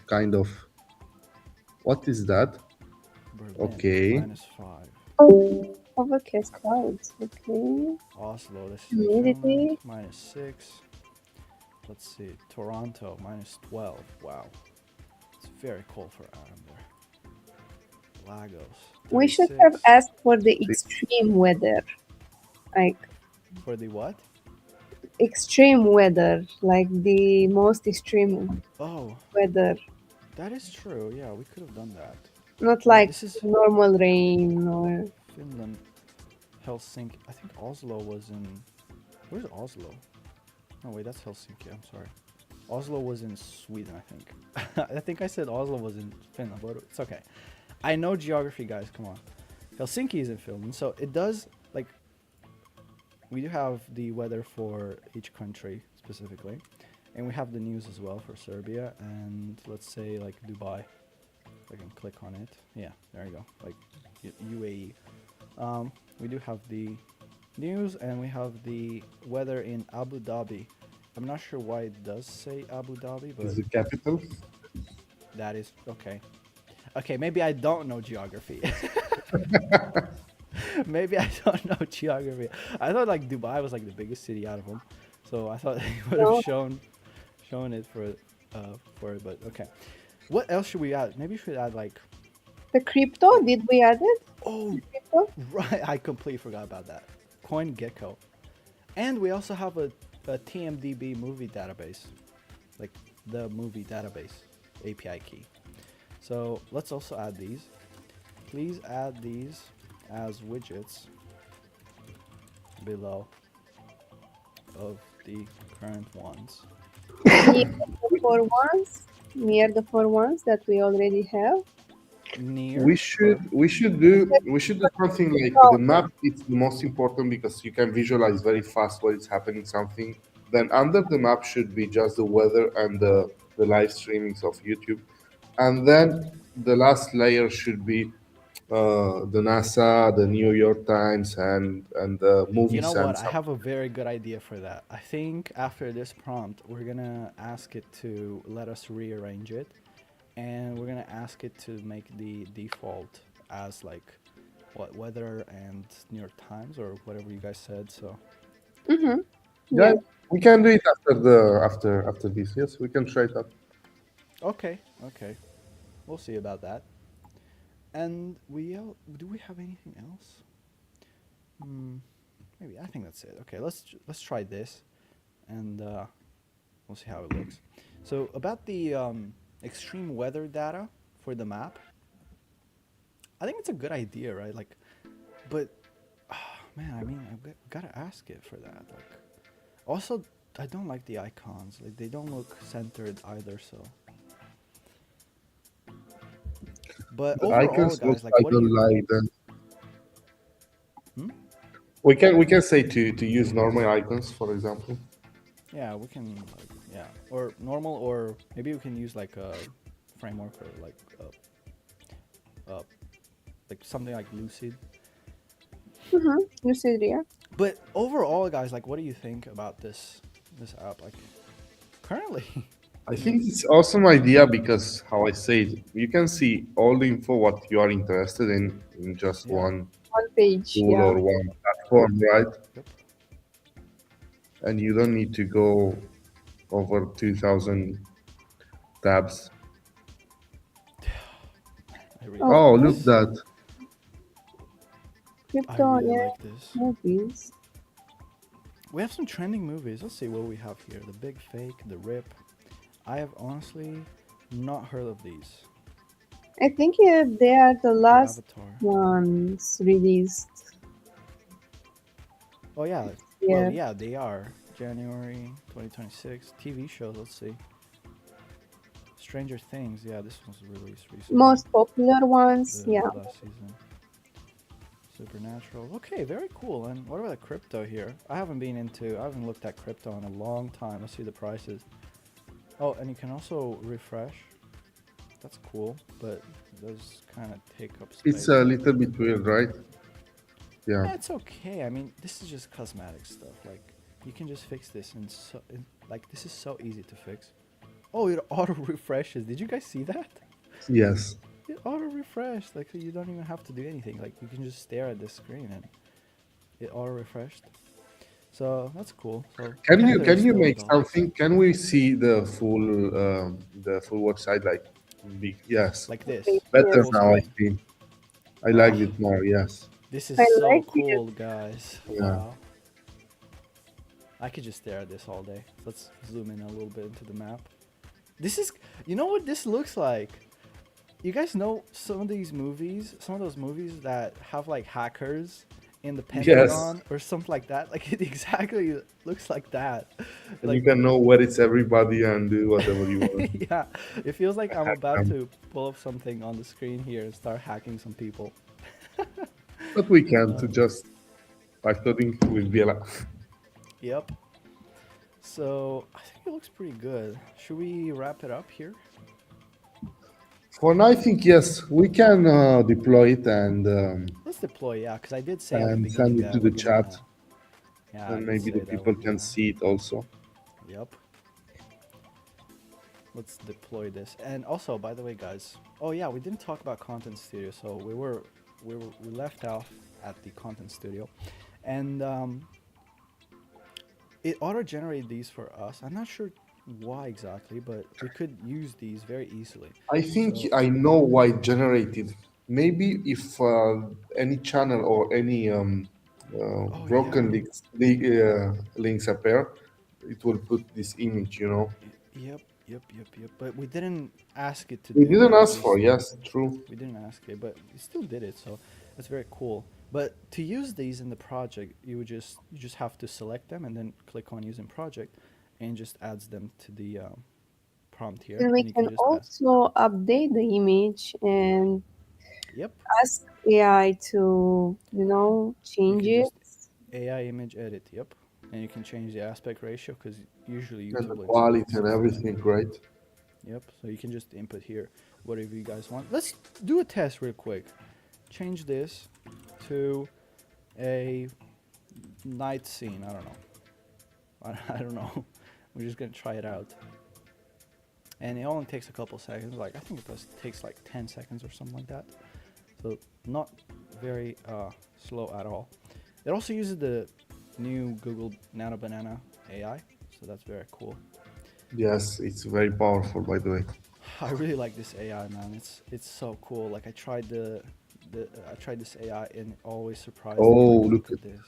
kind of what is that? Berlin, Okay. -5. Overcast clouds. Okay. Oslo, this is in Finland, Humidity. -6. Let's see, Toronto, -12. Wow, it's very cold for Adam there. Lagos, We should have 36. asked for the extreme weather. Like For the what? extreme weather. Like the most extreme Oh, weather. that is true. Yeah, we could have done that. Not like This is normal rain or Finland, Helsinki. I think Oslo was in. Where's Oslo? No, wait, that's Helsinki. I'm sorry. Oslo was in Sweden, I think. I think I said Oslo was in Finland, but it's okay. I know geography, guys. Come on. Helsinki is in Finland, so it does like we do have the weather for each country specifically, and we have the news as well for Serbia and let's say like Dubai. If I can click on it. Yeah, there you go. Like UAE. We do have the news and we have the weather in Abu Dhabi. I'm not sure why it does say Abu Dhabi, but Is the capital? that is okay. Okay, maybe I don't know geography. Maybe I don't know geography. I thought like Dubai was like the biggest city out of them, so I thought they would have no. shown it for it. But okay, what else should we add? Maybe we should add like The crypto, did we add it? oh Crypto? right, I completely forgot about that. CoinGecko, and we also have a TMDB movie database, like the movie database API key. So let's also add these. Please add these as widgets below of the current ones. Near the four ones. Near the four ones that we already have. near we should or we should do we should do something like the map. It's the most important because you can visualize very fast what is happening something. Then under the map should be just the weather and the live streamings of YouTube, and then the last layer should be the NASA, the New York Times, and the you know movies what? and I something. have a very good idea for that. I think after this prompt, we're gonna ask it to let us rearrange it, and we're gonna ask it to make the default as like what weather and New York Times or whatever you guys said. So Mm-hmm. Yeah, Yeah. we can do it after this. Yes, we can try it out. okay, okay, we'll see about that. And do we have anything else? Hmm, maybe I think that's it. Okay, let's try this, and we'll see how it looks. So about the extreme weather data for the map, I think it's a good idea, right? Like, but man, I mean, gotta ask it for that. Like, also, I don't like the icons. Like, they don't look centered either. So, but The overall, icons guys, also like, I what do don't you? like them. Hmm? We can say to use normal icons, for example. Yeah, we can like yeah, or normal, or maybe we can use like a framework or uh like something like Lucid. Mm-hmm. You said yeah. But overall, guys, like, what do you think about this app? Like, currently, I I mean, think it's awesome idea because how I said, you can see all the info what you are interested in just yeah, one One page. tool Yeah. or one platform, right? yep. And you don't need to go over 2,000 tabs. I really Oh, like Oh, look this. that. I crypto. really Yeah. like this. Movies. We have some trending movies. Let's see what we have here. The Big Fake, The Rip. I have honestly not heard of these. I think they are the The last Avatar. ones released Oh yeah. this Well, year. yeah, they are. January 2026. TV shows. Let's see. Stranger Things. Yeah, this was released recently. Most popular ones. The Yeah. last season. Supernatural. Okay, very cool. And what about the crypto here? I haven't looked at crypto in a long time. Let's see the prices. Oh, and you can also refresh. That's cool, but it does kind of take up It's space. a little bit weird, right? Yeah. Yeah, it's okay. I mean, this is just cosmetic stuff. Like, you can just fix this, and like, this is so easy to fix. Oh, it auto refreshes. Did you guys see that? Yes. It auto refreshed. Like, so you don't even have to do anything. Like, you can just stare at the screen and it auto refreshed. So that's cool. So Can you Tether is can you still make developing. something? Can we see the full website like big? Yes, Like Okay. this, better Yes. full now. I screen. think I Oh, liked it more. Yes. this is I so like it. cool, guys. Yeah. Wow. I could just stare at this all day. Let's zoom in a little bit into the map. This is, you know what this looks like? You guys know some of these movies, some of those movies that have like hackers in the Yes. Pentagon or something like that? Like, it exactly looks like that. And you Like, can know where it's everybody and do whatever you want to do. yeah, it feels like I'm about Um, to pull up something on the screen here and start hacking some people. but we can to just like coding with biela. Yep. So I think it looks pretty good. Should we wrap it up here? For now, I think yes, we can deploy it Let's deploy, yeah, because I did say at the and send beginning it to that the we're chat, gonna. Yeah, I and did maybe the say that people we're can gonna. see it also. Yep. Let's deploy this. And also, by the way, guys. Oh yeah, we didn't talk about Content Studio, so we left off at the Content Studio, and it auto-generated these for us. I'm not sure why exactly, but we could use these very easily. I think So, I know why it generated. Maybe if any channel or any oh broken yeah. links appear, it will put this image. Yep, yep, yep, yep. But we didn't ask it to We do didn't that. ask for, yes, true. We didn't ask it, but we still did it. So that's very cool. But to use these in the project, you just have to select them and then click on using project, and just adds them to the prompt here, And we and you can can just add. also update the image and Yep. ask AI to, You change can it. just AI image edit. Yep. And you can change the aspect ratio because usually And the YouTube likes to keep quality it and 60:10. everything, right? Yep. So you can just input here whatever you guys want. Let's do a test real quick. Change this to a night scene. I don't know. I don't know. We're just gonna try it out. And it only takes a couple seconds. Like I think it takes like 10 seconds or something like that. So not very slow at all. It also uses the new Google Nano Banana AI, so that's very cool. Yes, it's very powerful, by the way. I really like this AI, man. It's so cool. Like I tried this AI and it always surprised me. Oh, Like look look at at this.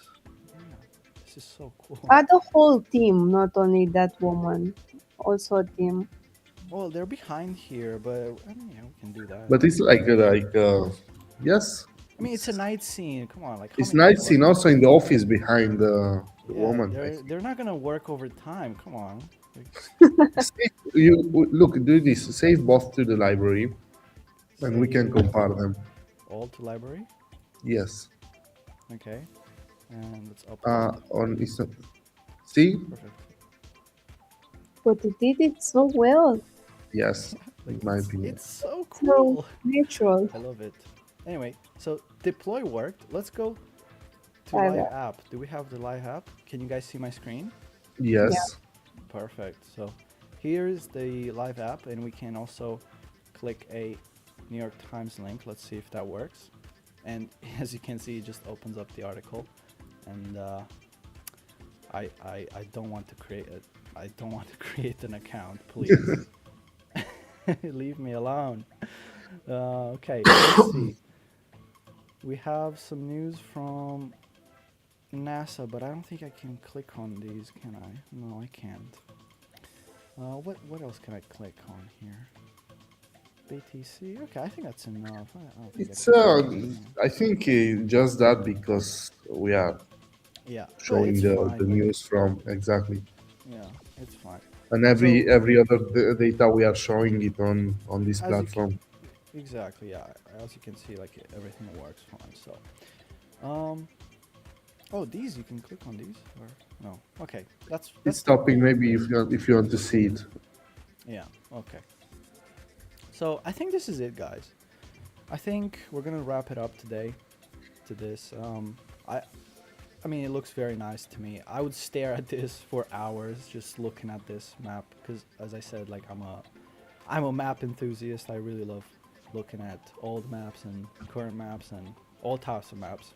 Yeah, this is so cool. The whole team, not only that woman, also a team. Well, they're behind here, but I mean, yeah, we can do that. but it's yes, I mean, it's a it's night scene. Come on, like how it's many nice people are scene gonna? also in the office behind the Yeah, woman. I they're not gonna work overtime. Come on. Like, think. Look, do this. Save both to the library, and we can save compare them. all to library. Yes. Okay, and let's upload. On is see. Perfect. But it did it so well. Yes, Like in my opinion. it's so So cool. natural. I love it. Anyway, so deploy worked. Let's go to I live love. app. Do we have the live app? Can you guys see my screen? Yeah. Yes. Perfect. So here's the live app, and we can also click a New York Times link. Let's see if that works. And as you can see, it just opens up the article. And I don't want to create it. I don't want to create an account, please. Leave me alone. Okay, let's see. We have some news from NASA, but I don't think I can click on these, can I? No, I can't. What else can I click on here? BTC. Okay, I think that's enough. I don't think I It's can click anything. I think just that because we are Yeah, but showing it's the fine. Like, news from exactly, yeah, it's fine. and So every other data we are showing it on this as you platform. exactly, yeah, as you can see, like everything works fine. So, um, oh, these you can click on these or no? Okay, It's that's the stopping maybe if you want to see it. yeah. Okay. So I think this is it, guys. I think we're gonna wrap it up today to this. I mean, it looks very nice to me. I would stare at this for hours just looking at this map because, as I said, like I'm a map enthusiast. I really love looking at old maps and current maps and all types of maps.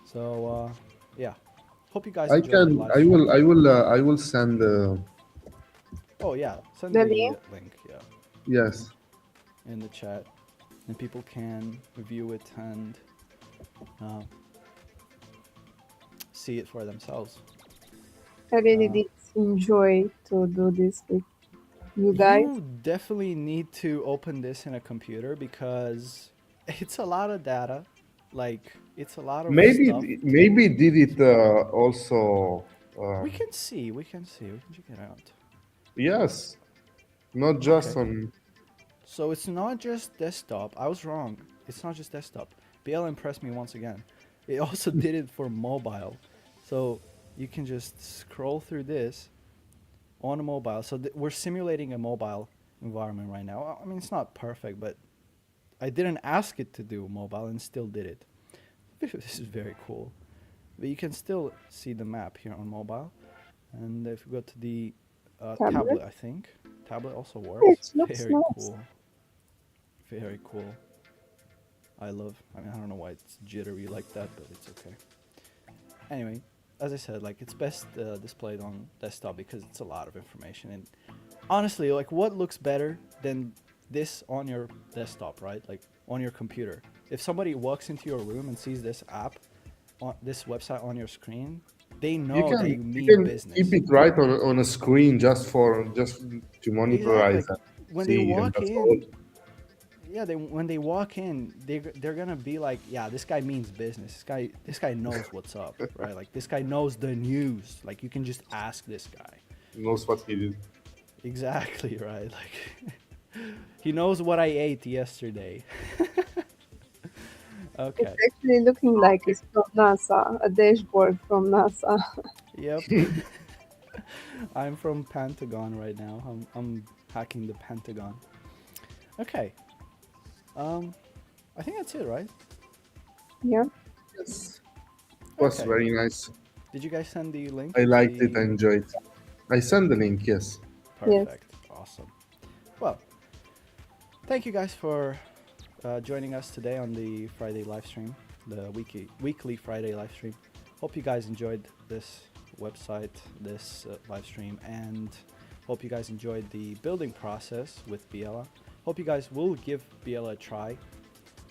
So yeah, hope you guys I enjoyed the can. live stream. I will send. Oh yeah, send The the link. link, yeah, Yes. in the chat, and people can review it and uh, see it for themselves. I really Uh, did enjoy to do this with you guys. you definitely need to open this in a computer because it's a lot of data. Like it's a lot of stuff. Maybe did it also. We can see. We can see. We can check it out. Yes. Not just Okay. on. So it's not just desktop. I was wrong. It's not just desktop. BL impressed me once again. It also did it for mobile. So you can just scroll through this on a mobile. So we're simulating a mobile environment right now. I mean, it's not perfect, but I didn't ask it to do mobile and still did it. This is very cool. But you can still see the map here on mobile. And if we go to the Tablet. tablet, I think. Tablet also works. It looks Very nice. cool. Very cool. I mean, I don't know why it's jittery like that, but it's okay. Anyway, as I said, like it's best displayed on desktop because it's a lot of information. And honestly, like what looks better than this on your desktop, right? Like on your computer. If somebody walks into your room and sees this app, on this website on your screen, they know that you You mean can keep business. it right on a screen just to Exactly. monitorize Like and when they see, and walk that's all. in, yeah, when they walk in, they're gonna be like, yeah, this guy means business. This guy knows what's up, right? Like this guy knows the news. Like you can just ask this guy. Knows what he did. Exactly, right? Like he knows what I ate yesterday. Okay. actually looking like it's from NASA, a dashboard from NASA. Yep. I'm from Pentagon right now. I'm hacking the Pentagon. Okay. Um, I think that's it, right? Yeah. Yes, it was Okay. very nice. Did you guys send the link I to liked it. I the? enjoyed. I sent the link. Yes. Yes. Perfect. Awesome. Well, thank you guys for joining us today on the Friday live stream, the weekly Friday live stream. Hope you guys enjoyed this website, this live stream, and hope you guys enjoyed the building process with Biela. Hope you guys will give Biela a try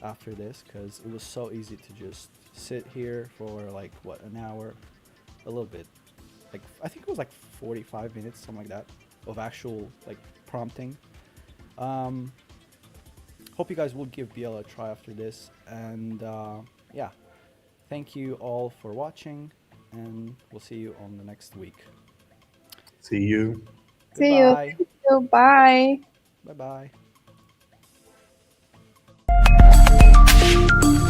after this because it was so easy to just sit here for like what, an hour, a little bit, like I think it was like 45 minutes, something like that, of actual like prompting. um Hope you guys will give Biela a try after this, and yeah, thank you all for watching, and we'll see you on the next week. See you. See you. Goodbye. Thank you. Bye. Bye bye.